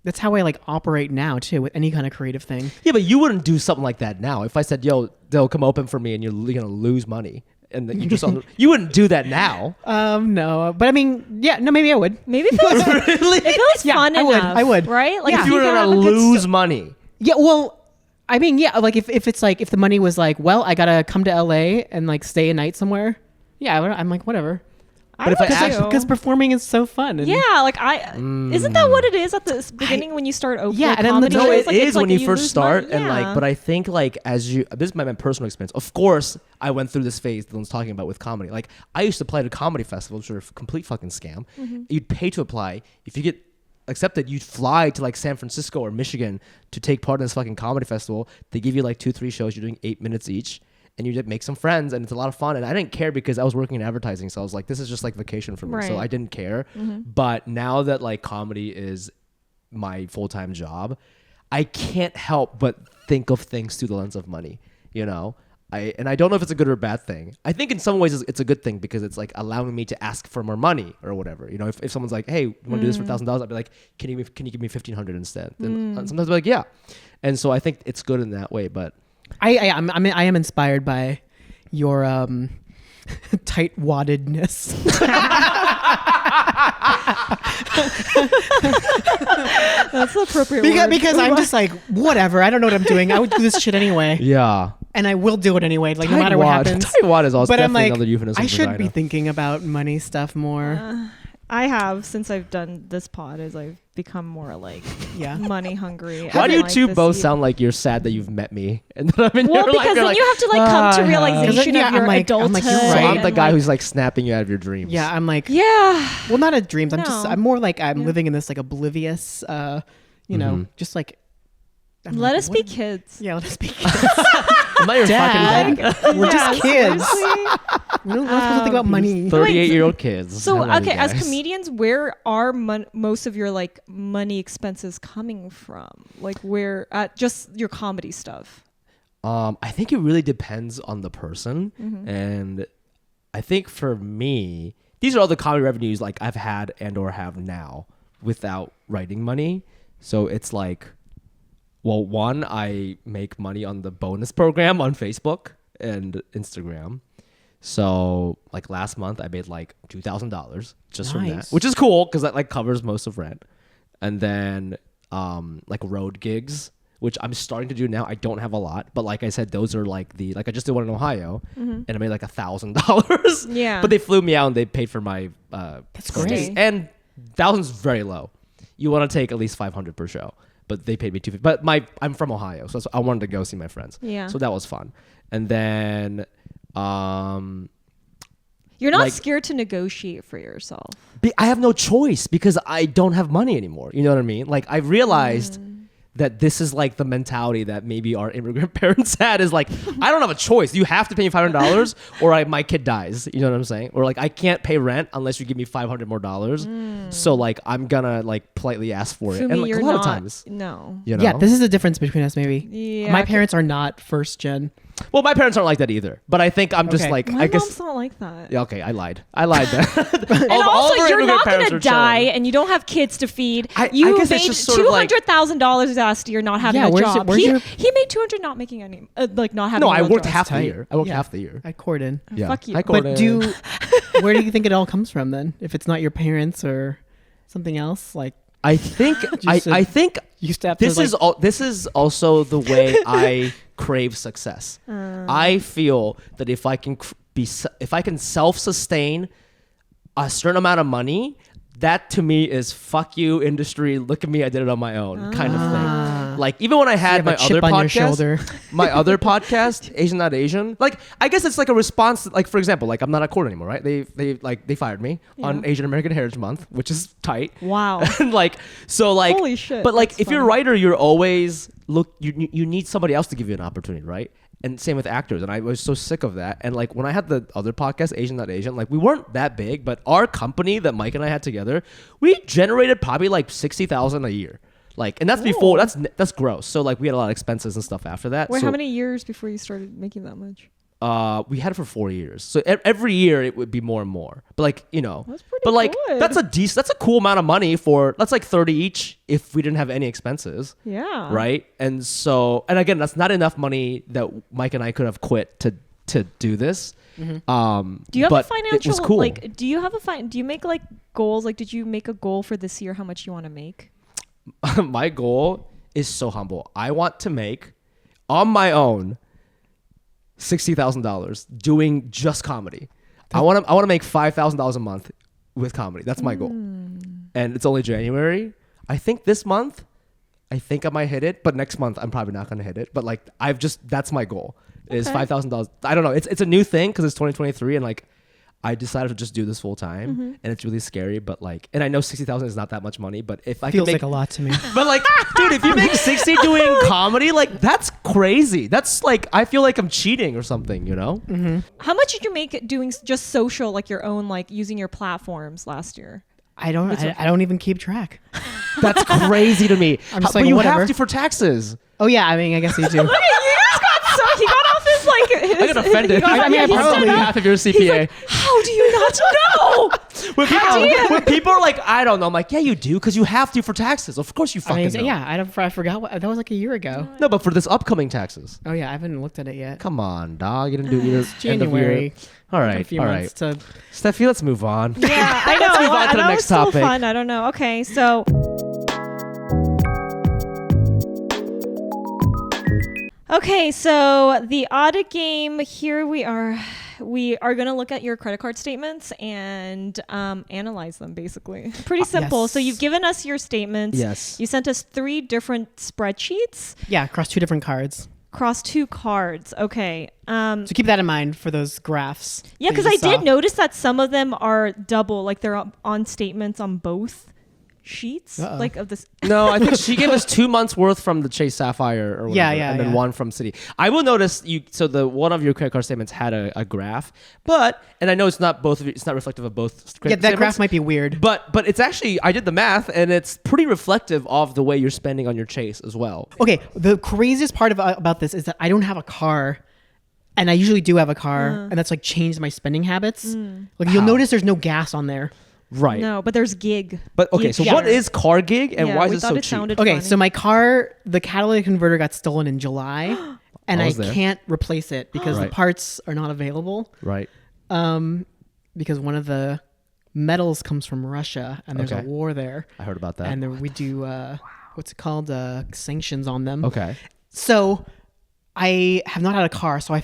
that's how I like operate now too with any kind of creative thing. Yeah, but you wouldn't do something like that now. If I said, "Yo, they'll come open for me," and you're gonna lose money, and then you just you wouldn't do that now. No, but I mean, yeah, no, maybe I would. Maybe if it was, if it was Yeah, fun I would, enough, I would. right? Like Yeah. If you were could gonna have a good lose money, Yeah, well, I mean, yeah, like if it's like if the money was like, well, I gotta come to LA and like stay a night somewhere. Yeah, I'm like whatever. I But if I would asked- too. Because performing is so fun. And Yeah, like isn't that what it is at the beginning when you start opening? Yeah, and then comedy no, no, shows? it Like, is it's like when you lose first start, money. and Yeah. like, but I think like this is my personal experience. Of course, I went through this phase Dylan's talking about with comedy. Like, I used to play at a comedy festival, which are a complete fucking scam. You'd pay to apply. If you get accepted, you'd fly to like San Francisco or Michigan to take part in this fucking comedy festival. They give you like 2-3 shows. You're doing 8 minutes each. And you make some friends, and it's a lot of fun. And I didn't care because I was working in advertising, so I was like, "This is just like vacation for me." So Right. I didn't care. But now that like comedy is my full-time job, I can't help but think of things through the lens of money. I don't know if it's a good or bad thing. I think in some ways it's a good thing because it's like allowing me to ask for more money or whatever. If someone's like, "Hey, you want to do this for $1,000?" I'd be like, "Can you give me $1,500 instead?" Then sometimes I'd be like, "Yeah," and so I think it's good in that way. But I am inspired by your tight waddedness. That's the appropriate because I'm just like whatever. I don't know what I'm doing. I would do this shit anyway, yeah, and I will do it anyway. Like no matter what happens. Tightwad is also But I'm definitely like, another euphemism I for should vagina. be thinking about money stuff more. I have since I've done this pod as I've become more like Yeah. money hungry. Why and, do you like, two this both even- sound like you're sad that you've met me and that I'm in Well, your life? because You're then you have to like come to "Ah, realization yeah, of your I'm like, adulthood. you're So right. I'm the and, guy like, who's like snapping you out of your dreams. Yeah, I'm like, yeah. well, not a dreams. No. I'm more like I'm Yeah. living in this like oblivious, Mhm. just like I'm Let like, us be kids. Yeah, let us be kids. I'm not your fucking dad. We're just kids. seriously. We're not supposed to think about money. 38-year-old kids. So Hello, okay, as guys. comedians, where are most of your like money expenses coming from? Like where at just your comedy stuff? I think it really depends on the person, and I think for me, these are all the comedy revenues like I've had and or have now without writing money. So it's like, well, one, I make money on the bonus program on Facebook and Instagram. So like last month I made like $2,000 just from that, Nice. which is cool because that like covers most of rent. And then like road gigs, which I'm starting to do now. I don't have a lot, but like I said, those are like I just did one in Ohio and I made like $1,000. Yeah. But they flew me out and they paid for my That's stays. great. And 1,000 is very low. You want to take at least 500 per show, but they paid me $250. But I'm from Ohio, so I wanted to go see my friends. Yeah. So that was fun. And then You're not like- scared to negotiate for yourself. I have no choice because I don't have money anymore. You know what I mean? Like I realized that this is like the mentality that maybe our immigrant parents had is like, I don't have a choice. You have to pay me $500 or my kid dies. You know what I'm saying? Or like I can't pay rent unless you give me $500 more. So like I'm gonna like politely ask for it. For And me, like you're a lot not. of times, No. you know? Yeah, this is the difference between us, maybe. Yeah. My parents are not first gen. Well, my parents aren't like that either. But I think I'm just Okay. like, My I guess. mom's not like that. Yeah, okay, I lied. That. And All also, of our you're immigrant not parents gonna are die, chilling. and you don't have kids to feed. I You guess it's made just sort of like- $200,000 last year not having Yeah, a where's job. your- He made 200 not making any, like not having. No, a I real worked job. half the tight. year. I worked Yeah. half the year. I courted. Yeah. Fuck you. I But courted. where do you think it all comes from then? If it's not your parents or something else, like I think Just I think you used to have this to, like, this is also the way I crave success. I feel that if I can if I can self-sustain a certain amount of money, that to me is fuck you industry. Look at me, I did it on my own kind of thing. Like even when I had have my a chip other on your podcast, shoulder. my other podcast, Asian Not Asian. Like I guess it's like a response. Like for example, like I'm not at court anymore, right? They fired me on Yeah. Asian American Heritage Month, which is tight. Wow. And like so like Holy shit, but like that's if you're a funny. writer, you're always you need somebody else to give you an opportunity, right? And same with actors. And I was so sick of that. And like when I had the other podcast, Asian Not Asian, like we weren't that big, but our company that Mike and I had together, we generated probably like 60,000 a year. Like, and that's before that's gross. So like we had a lot of expenses and stuff after that. Wait, so, how many years before you started making that much? we had it for 4 years. So every year it would be more and more. But like, you know, That's pretty but like good. that's a cool amount of money for that's like 30 each if we didn't have any expenses. Yeah. Right. And so, and again, that's not enough money that Mike and I could have quit to do this. Do you have but a financial it was cool. like? Do you have do you make like goals? Like, did you make a goal for this year? How much you want to make? My goal is so humble. I want to make on my own $60,000 doing just comedy. I want to make $5,000 a month with comedy. That's my goal. And it's only January. I think this month, I might hit it, but next month I'm probably not going to hit it. But like that's my goal is Okay. $5,000. I don't know. It's a new thing because it's 2023 and like I decided to just do this full time and it's really scary. But like, and I know 60,000 is not that much money, but if I feels can make like a lot to me. but like, dude, if you make 60 doing comedy, like that's crazy. That's like, I feel like I'm cheating or something, you know? How much did you make doing just social, like your own, like using your platforms last year? I don't even keep track. That's crazy to me. I'm just But like, you whatever. have to for taxes. Oh yeah, I mean, I guess you do. Look at you just got so he got off his like. I got offended. he got- I mean, I he probably stood up. half of your He's CPA. like, how do you not know? when people are like, I don't know, I'm like, yeah, you do, because you have to for taxes. Of course you I fucking mean, know. yeah, I forgot that was like a year ago. No, but for this upcoming taxes. Oh yeah, I haven't looked at it yet. Come on, dog. You didn't do your end of year. January. All A right, few all months right. to. Steffi, let's move on. Yeah, I know. Let's move on I to the know next it's so topic. fun. I don't know. Okay, so. Okay, so the audit game. Here we are. We are going to look at your credit card statements and analyze them. Basically, pretty simple. Yes. So you've given us your statements. Yes. You sent us 3 different spreadsheets Yeah, across 2 different cards. across 2 cards. Okay. So keep that in mind for those graphs. Yeah, that you because I just saw. did notice that some of them are double, like they're on statements on both sheets Uh-oh. like of this. No, I think she gave us 2 months worth from the Chase Sapphire or whatever, Yeah, and then yeah. one from Citi. I will notice so the one of your credit card statements had a graph, and I know it's not both of you, it's not reflective of both credit Yeah, that statements, graph might be weird. but it's actually, I did the math and it's pretty reflective of the way you're spending on your Chase as well. Okay, the craziest part about this is that I don't have a car, and I usually do have a car, and that's like changed my spending habits. Like you'll How? notice there's no gas on there. Right. No, but there's gig. But okay, Gig so share. what is car gig and Yeah, why we is it thought so it cheap? sounded Okay, funny. so my car, the catalytic converter got stolen in July, and I I was there. can't replace it because Right. the parts are not available. Right. Because one of the metals comes from Russia, and there's Okay. a war there, I heard about that. and then we do what's it called, sanctions on them. Okay. So I have not had a car, so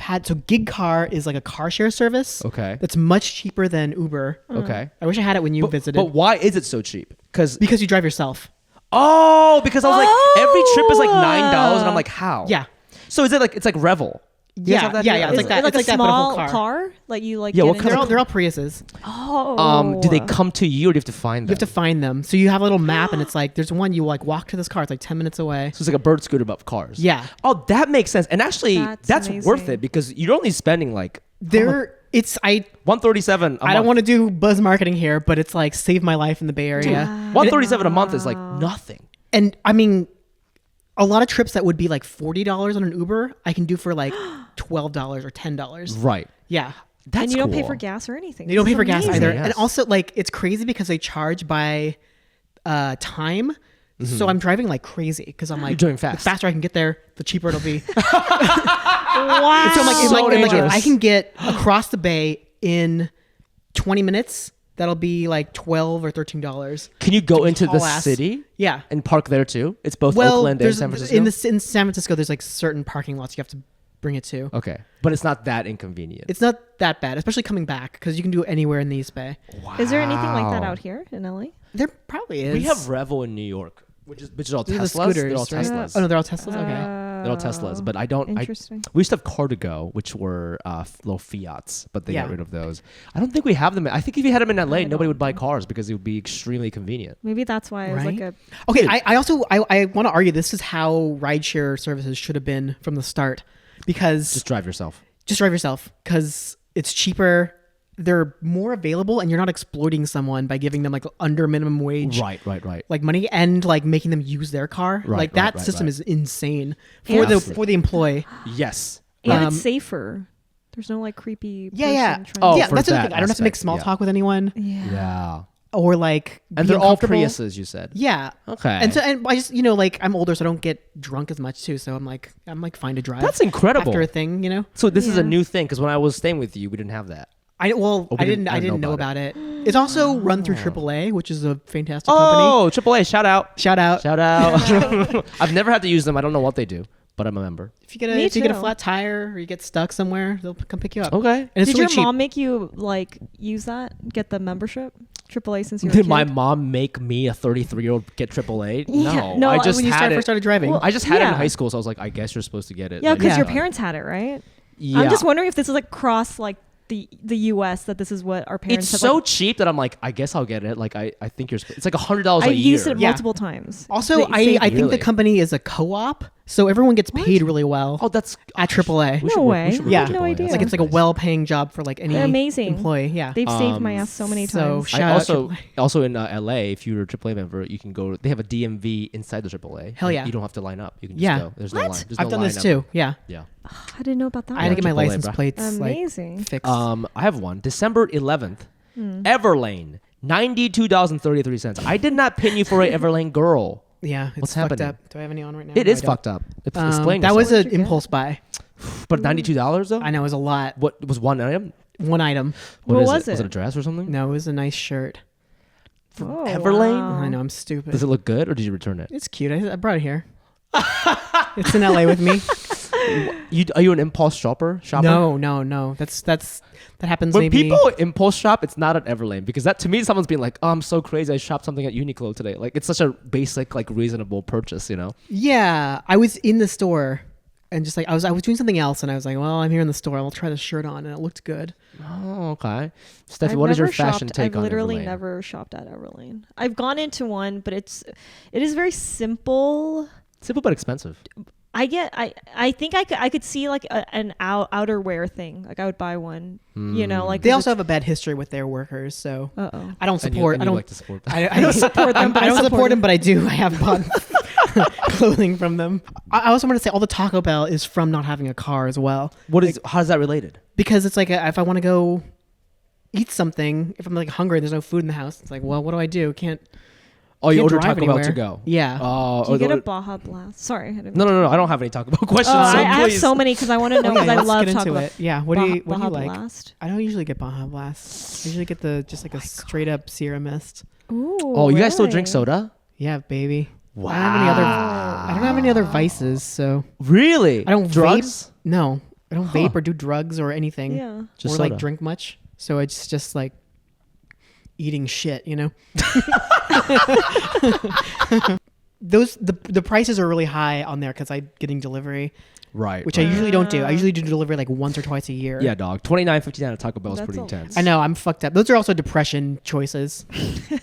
Gig Car is like a car share service. Okay. That's much cheaper than Uber. Okay. I wish I had it when you visited. But why is it so cheap? Because Because you drive yourself. because I was like, every trip is like $9, and I'm like, how? Yeah. So is it like, it's like Revel? You guys Yeah, have that yeah, here? yeah. It's like that. Like It's like a that, but a whole small car. Like you like. Yeah, get what in kind it. They're all Priuses. Oh. Do they come to you or do you have to find them? You have to find them. So you have a little map, and it's like there's one you like walk to this car. It's like 10 minutes away. So it's like a bird scooter about cars. Yeah. Oh, that makes sense. And actually, That's worth amazing. it because you're only spending like I $137 a don't want to do buzz marketing here, but it's like saved my life in the Bay Area. $137 a month is like nothing. And I mean, a lot of trips that would be like $40 on an Uber, I can do for like $12 or $10. Right. Yeah. That's and you don't pay cool. for gas or anything. They don't This pay for is gas amazing. either. Yes. And also, like, it's crazy because they charge by time. So I'm driving like crazy because I'm like, You're doing fast. The faster I can get there, the cheaper it'll be. Wow. So I'm like, So if dangerous. I can get across the bay in 20 minutes, that'll be like $12 or $13. Can you go into the haul ass. city Yeah. and park there too? It's both Well, Oakland and there's San Francisco? in San Francisco, there's like certain parking lots you have to bring it to. Okay. But it's not that inconvenient. It's not that bad, especially coming back because you can do it anywhere in the East Bay. Is there anything like that Wow. out here in LA? There probably is. We have Revel in New York, which is all These are Teslas. the scooters. They're all right? Teslas. Oh no, they're all Teslas. Okay. They're all Teslas, but I don't. Interesting. We used to have Car2Go, which were little Fiats, but they Yeah. got rid of those. I don't think we have them. I think if you had them in LA, nobody would buy cars because it would be extremely convenient. Maybe that's why it was like Right? a. Okay, I also I want to argue this is how rideshare services should have been from the start, because Just drive yourself. just drive yourself because it's cheaper. They're more available, and you're not exploiting someone by giving them like under minimum wage, Right. like money, and like making them use their car. Right, like right, that system right. is insane Yeah. for the employee. Yes. And Um, it's safer. There's no like creepy. Yeah. person trying Oh, yeah, for that's the that thing. I don't have to make aspect, small yeah. talk with anyone, Yeah. Yeah. or like And be they're all uncomfortable. Priuses, you said. Yeah. Okay. And I just like I'm older, so I don't get drunk as much too. So I'm like fine to drive. That's incredible. After a thing. So this is a Yeah. new thing because when I was staying with you, we didn't have that. I we didn't didn't know about it. It's also run through AAA, which is a fantastic company. Oh, AAA! Shout out! Shout out. Shout out! I've never had to use them. I don't know what they do, but I'm a member. If you get Me a too. flat tire or you get stuck somewhere, they'll come pick you up. Okay. And it's Did really your cheap. mom make you like use that? Get the membership? AAA since you were a Did kid? my mom make me, a 33-year-old, get AAA? Yeah. No, No, I just when you had it. first started driving. Well, I just had it in yeah. high school, so I was like, I guess you're supposed to get it. Yeah, Like, because your Yeah. parents had it, right? Yeah. I'm just wondering if this is like cross like the U.S. that this is what our parents. It's have, so like, cheap that I'm like, I guess I'll get it. Like, I think you're. It's like $100 a I've year. used it Yeah. multiple times. Also, They I save think Really? the company is a co-op, so everyone gets paid really well Oh, that's at AAA. we should No work- way. we should work Yeah. with I had no AAA. idea. It's like it's like a well-paying job for like any They're amazing. employee. Yeah. They've saved my ass so many so times. shout I out also AAA. in LA, if you're a AAA member, you can go. They have a DMV inside the AAA. Hell yeah. You don't have to line up. You can just Yeah. go. There's no What? line. There's I've no done line this up. too. Yeah. Yeah. I didn't know about that. I had to get my AAA, license bruh. plates like Amazing. fixed. I have one. December 11th. Hmm. Everlane, $92.33. I did not pin you for a Everlane girl. Yeah, it's What's fucked happening? up. Do I have any on right now? It No, is I don't. fucked up. Explain That was yourself. an impulse buy. But $92 though. I know it was a lot. What was one item? One item. What is was Was it? it a dress or something? No, it was a nice shirt. Oh, Everlane? wow. I know I'm stupid. Does it look good or did you return it? It's cute. I brought it here. It's in LA with me. Are you an impulse shopper? No. That happens When maybe. people impulse shop, it's not at Everlane because that to me, someone's being like, "Oh, I'm so crazy. I shopped something at Uniqlo today." Like it's such a basic, like reasonable purchase, you know? Yeah, I was in the store and just like I was doing something else, and I was like, well, I'm here in the store. I'll try this shirt on, and it looked good. Oh, okay. Steffi, what is your fashion take on I've literally Everlane? never shopped at Everlane. I've gone into one, but it is very simple. Simple but expensive. I think I could see like an outerwear thing. Like I would buy one. You know, like They also have a bad history with their workers, so Uh-oh. I don't support. And you like to support them. I don't support them. I don't support them, but I do. I have bought clothing from them. I also want to say all the Taco Bell is from not having a car as well. How is that related? Because it's like if I want to go eat something, if I'm like hungry and there's no food in the house, it's like, well, what do I do? Can't You order drive Taco Bell to anywhere. go. Yeah. Oh, Do you get a Baja Blast? Sorry. No. I don't have any Taco Bell questions. Oh, so I have please. so many because I want to know because I let's love get Taco into Bell. it. Yeah. What do you Baja like? Blast? I don't usually get Baja Blast. I usually get just like a straight up Sierra Mist. Ooh. Oh, you guys still drink really? soda? Yeah, baby. Wow. I don't have any other vices, so Really? I don't drugs. vape. No, I don't vape or do drugs or anything, Yeah. Just or soda. like drink much. So it's just like eating shit, you know. The prices are really high on there because I'm getting delivery, Right. which I usually don't do. I usually do delivery like once or twice a year. Yeah, dog. $29.59 at Taco Bell is That's pretty a intense. I know I'm fucked up. Those are also depression choices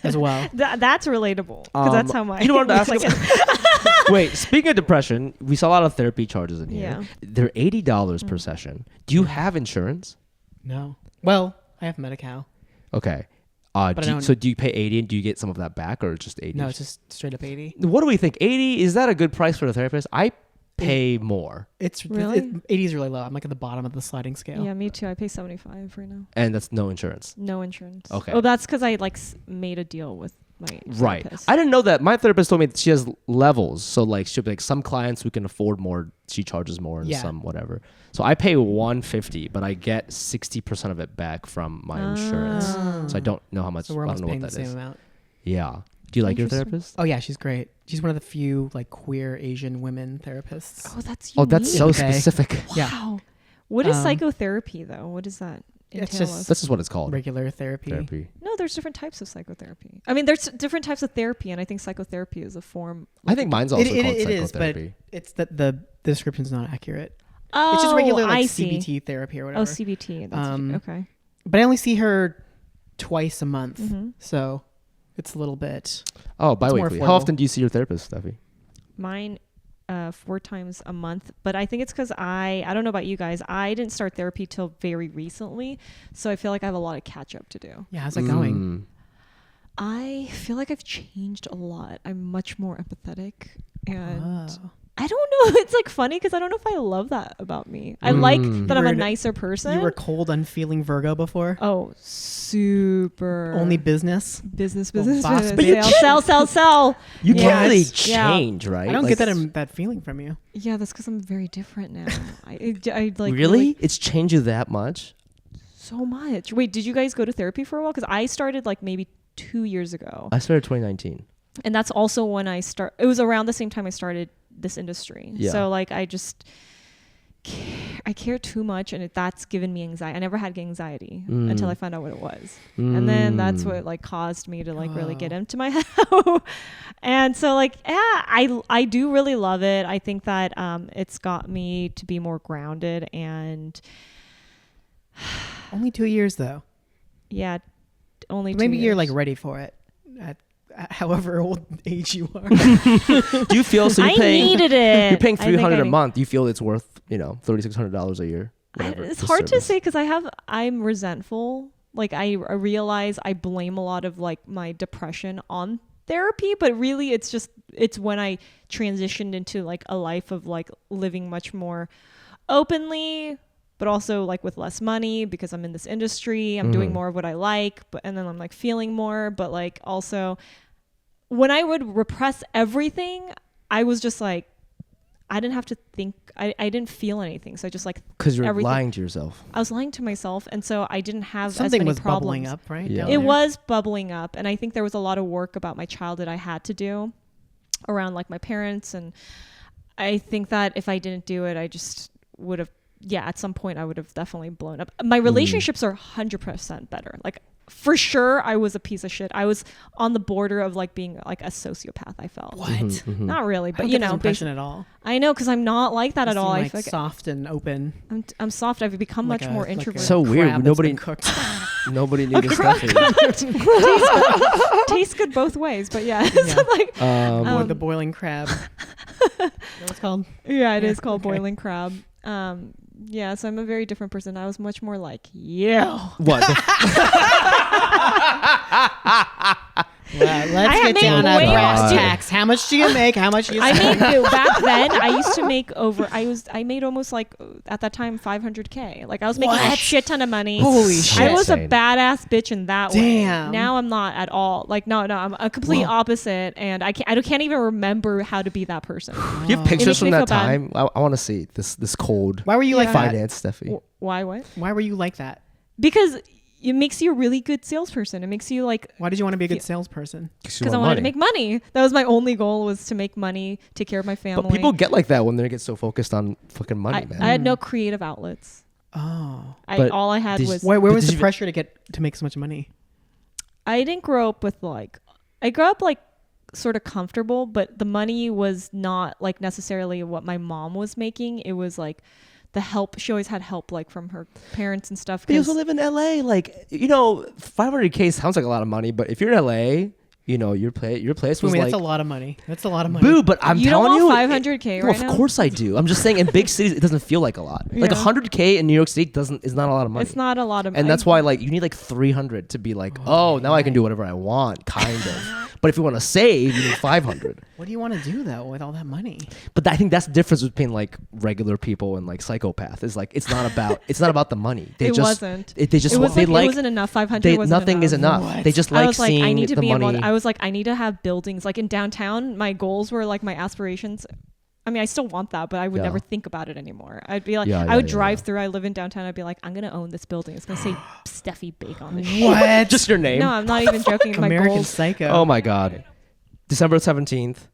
as well. That's relatable because that's how my. You know what I wanted to like, ask? Wait, speaking of depression, we saw a lot of therapy charges in here. Yeah. They're $80 per session. Do you have insurance? No. Well, I have Medi-Cal. Okay. But I don't- So do you pay 80 and do you get some of that back or just 80? No, it's just straight up 80. What do we think? 80, is that a good price for a therapist? I pay more. Really? 80 is really low. I'm like at the bottom of the sliding scale. Yeah, me too. I pay $75 right now. And that's no insurance. No insurance. Okay. Oh, that's because I like made a deal with my Right. therapist. I didn't know that. My therapist told me that she has levels. So like she'll be like some clients who can afford more, she charges more and Yeah. some whatever. So I pay $150, but I get 60% of it back from my insurance. So I don't know how much. So we're I almost don't know paying what the that same is. amount. Yeah. Do you like your Interesting. therapist? Oh yeah, she's great. She's one of the few like queer Asian women therapists. Oh, that's Oh, that's so Okay. specific. Yeah, Wow. What is Um, psychotherapy though? What does that It's entail? just- us? This is what it's called. regular therapy. No, there's different types of psychotherapy. I mean, there's different types of therapy, and I think psychotherapy is a form. I think mine's also It- called it is, but psychotherapy. It's that the description's not accurate. Oh, It's just regular like I see. CBT therapy or whatever. Oh, CBT. That's okay. But I only see her twice a month, Mm-hmm. so it's a little bit. Oh, more bi-weekly. How affordable. often do you see your therapist, Steffi? Mine 4 times a month, but I think it's because I don't know about you guys. I didn't start therapy till very recently, so I feel like I have a lot of catch up to do. Yeah, how's that going? Mm. I feel like I've changed a lot. I'm much more empathetic, and Oh. I don't know. It's like funny because I don't know if I love that about me. I like that I'm a nicer person. You were cold, unfeeling Virgo before. Oh, super. Only business. business. Boss business. But you Sell. You Yes. can't really Yeah. change, right? I don't Like, get that feeling from you. Yeah, that's because I'm very different now. I like really? It's changed you that much? so much. Wait, did you guys go to therapy for a while? Because I started like maybe 2 years ago, I started 2019. and that's also when I start. It was around the same time I started this industry. Yeah. So like I care too much, and that's given me anxiety. I never had anxiety until I found out what it was, and then that's what like caused me to like really get into my head. And so like I do really love it. I think that it's got me to be more grounded, and Only 2 years though. yeah, only Maybe 2 you're years. like ready for it at however old age you are. Do you feel so? You're I paying, needed it. You're paying I think $300 I a need- month. You feel it's worth $3,600 a year. Whatever, It's the hard to service. say because I'm resentful. Like I realize I blame a lot of like my depression on therapy, but really it's when I transitioned into like a life of like living much more openly, but also like with less money because I'm in this industry. I'm doing more of what I like, and then I'm like feeling more, but like also when I would repress everything, I was just like, I didn't have to think. I didn't feel anything. So I just like, Because you're everything. lying to yourself. I was lying to myself. And so I didn't have Something as many was problems. bubbling up, right? Yeah. down It there? was bubbling up. And I think there was a lot of work about my childhood I had to do around like my parents. And I think that if I didn't do it, I just would have, at some point I would have definitely blown up. My relationships are 100% better. Like for sure I was a piece of shit. I was on the border of like being like a sociopath. I felt. What? Not really, I but don't you get this know, impression at all. I know because I'm not like that at all. You I seem, feel like soft and open. I'm soft. I've become Like much a- more like a introverted. So weird. crab that's Nobody- been cooked. Nobody knew this Steffi. Tastes good both ways, but yeah, it's Yeah. like Or the boiling crab. Is that what it's called? yeah, it is called okay. boiling crab. Yeah, so I'm a very different person. I was much more like What? Well, let's I get made down to way brass more- tacks. How much do you make? How much do you I spend? made back then. I used to make over. I made almost like at that time $500K. Like I was making a What? shit ton of money. Holy I shit. I was a Insane. badass bitch in that way. Damn. Now I'm not at all. Like no, I'm a complete opposite, and I can't even remember how to be that person. You have pictures makes from me that feel bad. time? I want to see this cold Why were you like Yeah. that? finance, Steffi. Why? What? Why were you like that? Because it makes you a really good salesperson. It makes you like Why did you want to be a good salesperson? because I wanted to make money. That was my only goal, was to make money, take care of my family. But people get like that when they get so focused on fucking money, man. I had no creative outlets. Oh. But All I had did- was Where But was did the you- pressure to make so much money? I didn't grow up with like I grew up like sort of comfortable, but the money was not like necessarily what my mom was making. It was like the help. She always had help like from her parents and stuff. But you 'cause also live in LA. Like, you know, 500K sounds like a lot of money, but if you're in LA, you know, your place was Wait, like, that's a lot of money. That's a lot of money. boo, but I'm You don't telling want you. 500K Well, right now? of course I do. I'm just saying in big cities, it doesn't feel like a lot. Like Yeah. 100K in New York State is not a lot of money. It's not a lot of money. And that's why like you need like 300 to be like, oh, now I can do whatever I want, kind of. But if you want to save, you need 500. What do you want to do though with all that money? But I think that's the difference between like regular people and like psychopath. Is like it's not about the money. They it just, wasn't. They just It was they like, it like wasn't enough. 500 they, wasn't nothing enough. is enough. What? They just I like was like, seeing I need to the be money. able. I was like, I need to have buildings. Like in downtown, my goals were like my aspirations. I mean, I still want that, but I would Yeah. never think about it anymore. I'd be like, Yeah, I would yeah, drive yeah. through. I live in downtown. I'd be like, I'm gonna own this building. It's gonna say Steffi Bake on the shit. What? just your name. No, I'm not even joking. My American goals. Psycho. Oh my god. December 17th,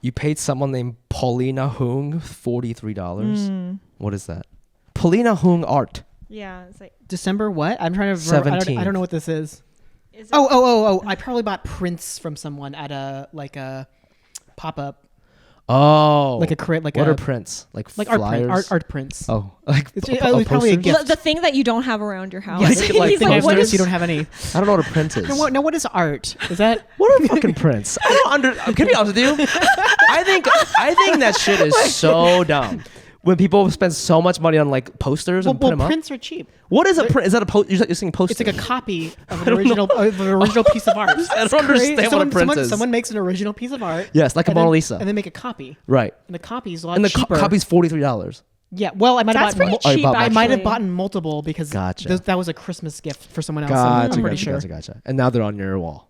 you paid someone named Paulina Hung $43. What is that? Paulina Hung Art. Yeah, it's like. December what? I'm trying to remember. I 17th. don't know what this is. Is it- Oh! I probably bought prints from someone at a pop up, Oh. like a crit, like what a are prints? Like like art flyers? print, art prints. Oh, like It's- p- it was probably a posters? gift. The thing that you don't have around your house. Yes, like He's like, what posters, is? you don't have any. I don't know what a print is. No, what is art? Is that What are fucking prints? I don't under. Can I be honest with you? I think that shit is so dumb. When people spend so much money on like posters and put them up. prints are cheap. What is a print? Is that a post? You're saying poster? It's like a copy of an original piece of art. I don't understand what a print is. Someone makes an original piece of art. Yes, like a and Mona then- Lisa. and then make a copy. Right. And the copy's a lot And the cheaper. copy's $43. Yeah, well, I might That's have bought. pretty cheap. I I might have actually. bought multiple because Gotcha. that was a Christmas gift for someone else. Gotcha, I'm pretty sure gotcha. And now they're on your wall.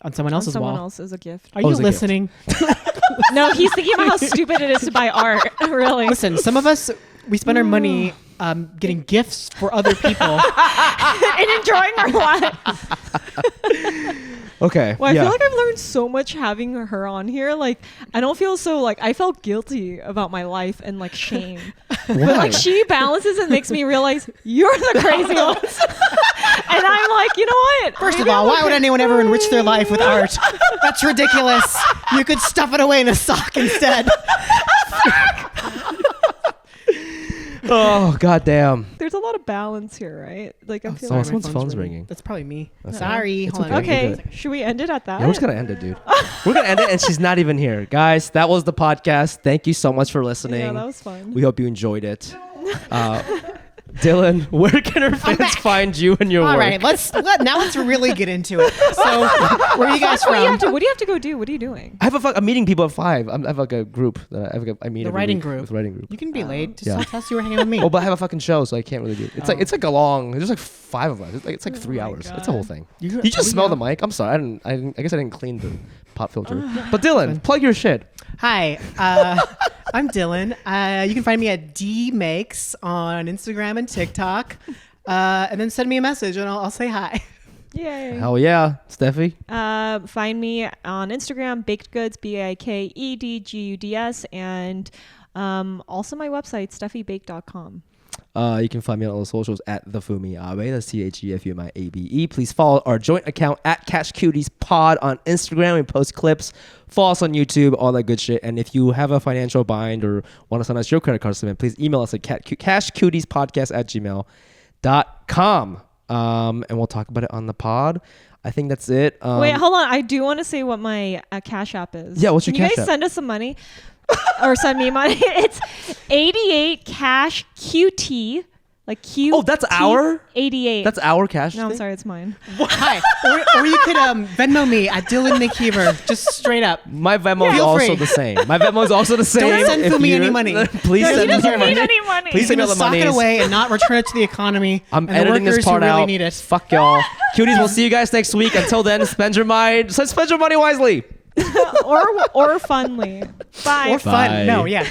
on someone On else's someone wall. else is a gift. Are Oh, you it's a gift. listening? No, he's thinking about how stupid it is to buy art. Really. Listen, some of us we spend our money getting gifts for other people. And enjoying our life. Okay. Well, yeah. I feel like I've learned so much having her on here. Like, I don't feel so like I felt guilty about my life and like shame. But like she balances and makes me realize you're the crazy ones. And I'm like, you know what? First of Maybe all, I'm why would anyone ever enrich their life with art? That's ridiculous. You could stuff it away in a sock instead. Oh goddamn. There's a lot of balance here, right? Like I feel sorry, like someone's phone's ringing. That's probably me. That's Sorry. It's Hold on. okay. okay. Should we end it at that? Yeah, we're just gonna end it, dude. We're gonna end it, and she's not even here, guys. That was the podcast. Thank you so much for listening. Yeah, that was fun. We hope you enjoyed it. Dylan, where can our fans find you and your All work? right, now let's really get into it. So, where are you guys What do you from? have to? What do you have to go do? What are you doing? I have I'm meeting people at 5. I have like a group that I meet The every writing week group. with writing group. You can be late. Just Yeah. tell us you were hanging with me. Oh, but I have a fucking show, so I can't really do it. It's Oh. like a long. There's like 5 of us. It's like 3 my hours. God. It's a whole thing. You- You just oh, smell yeah. the mic. I'm sorry. I guess I didn't clean the pop filter. But Dylan, plug your shit. Hi, I'm Dylan. You can find me at dmakes on Instagram and TikTok. And then send me a message and I'll say hi. Yay. Hell yeah, Steffi. Find me on Instagram, Baked Goods, BAKEDGUDS, and also my website, steffibake.com. You can find me on all the socials at the Fumiabe. That's TheFumiAbe. Please follow our joint account at CashCutiesPod on Instagram. We post clips. Follow us on YouTube, all that good shit. And if you have a financial bind or want to send us your credit card statement, please email us at cashcutiespodcast@gmail.com. And we'll talk about it on the pod. I think that's it. Wait, hold on. I do want to say what my Cash App is. Yeah, what's your Can you Cash guys App? send us some money? Or send me money. It's 88 Cash QT. Like Q. Oh, that's our? 88. That's our cash No, I'm thing? sorry. It's mine. Hi. Or you could Venmo me at Dylan McKeever. Just straight up. My Venmo is Feel also free. the same. My Venmo is also the same. Don't send If Fumi you- any money. Please No, send he me doesn't money. need any money. Please He's send me gonna all the sock money. it away and not return it to the economy. I'm and the editing this workers part who out. really need it. Fuck y'all. Cuties, we'll see you guys next week. Until then, spend your money wisely. or funly. Bye. Or fun. Bye. No, yeah.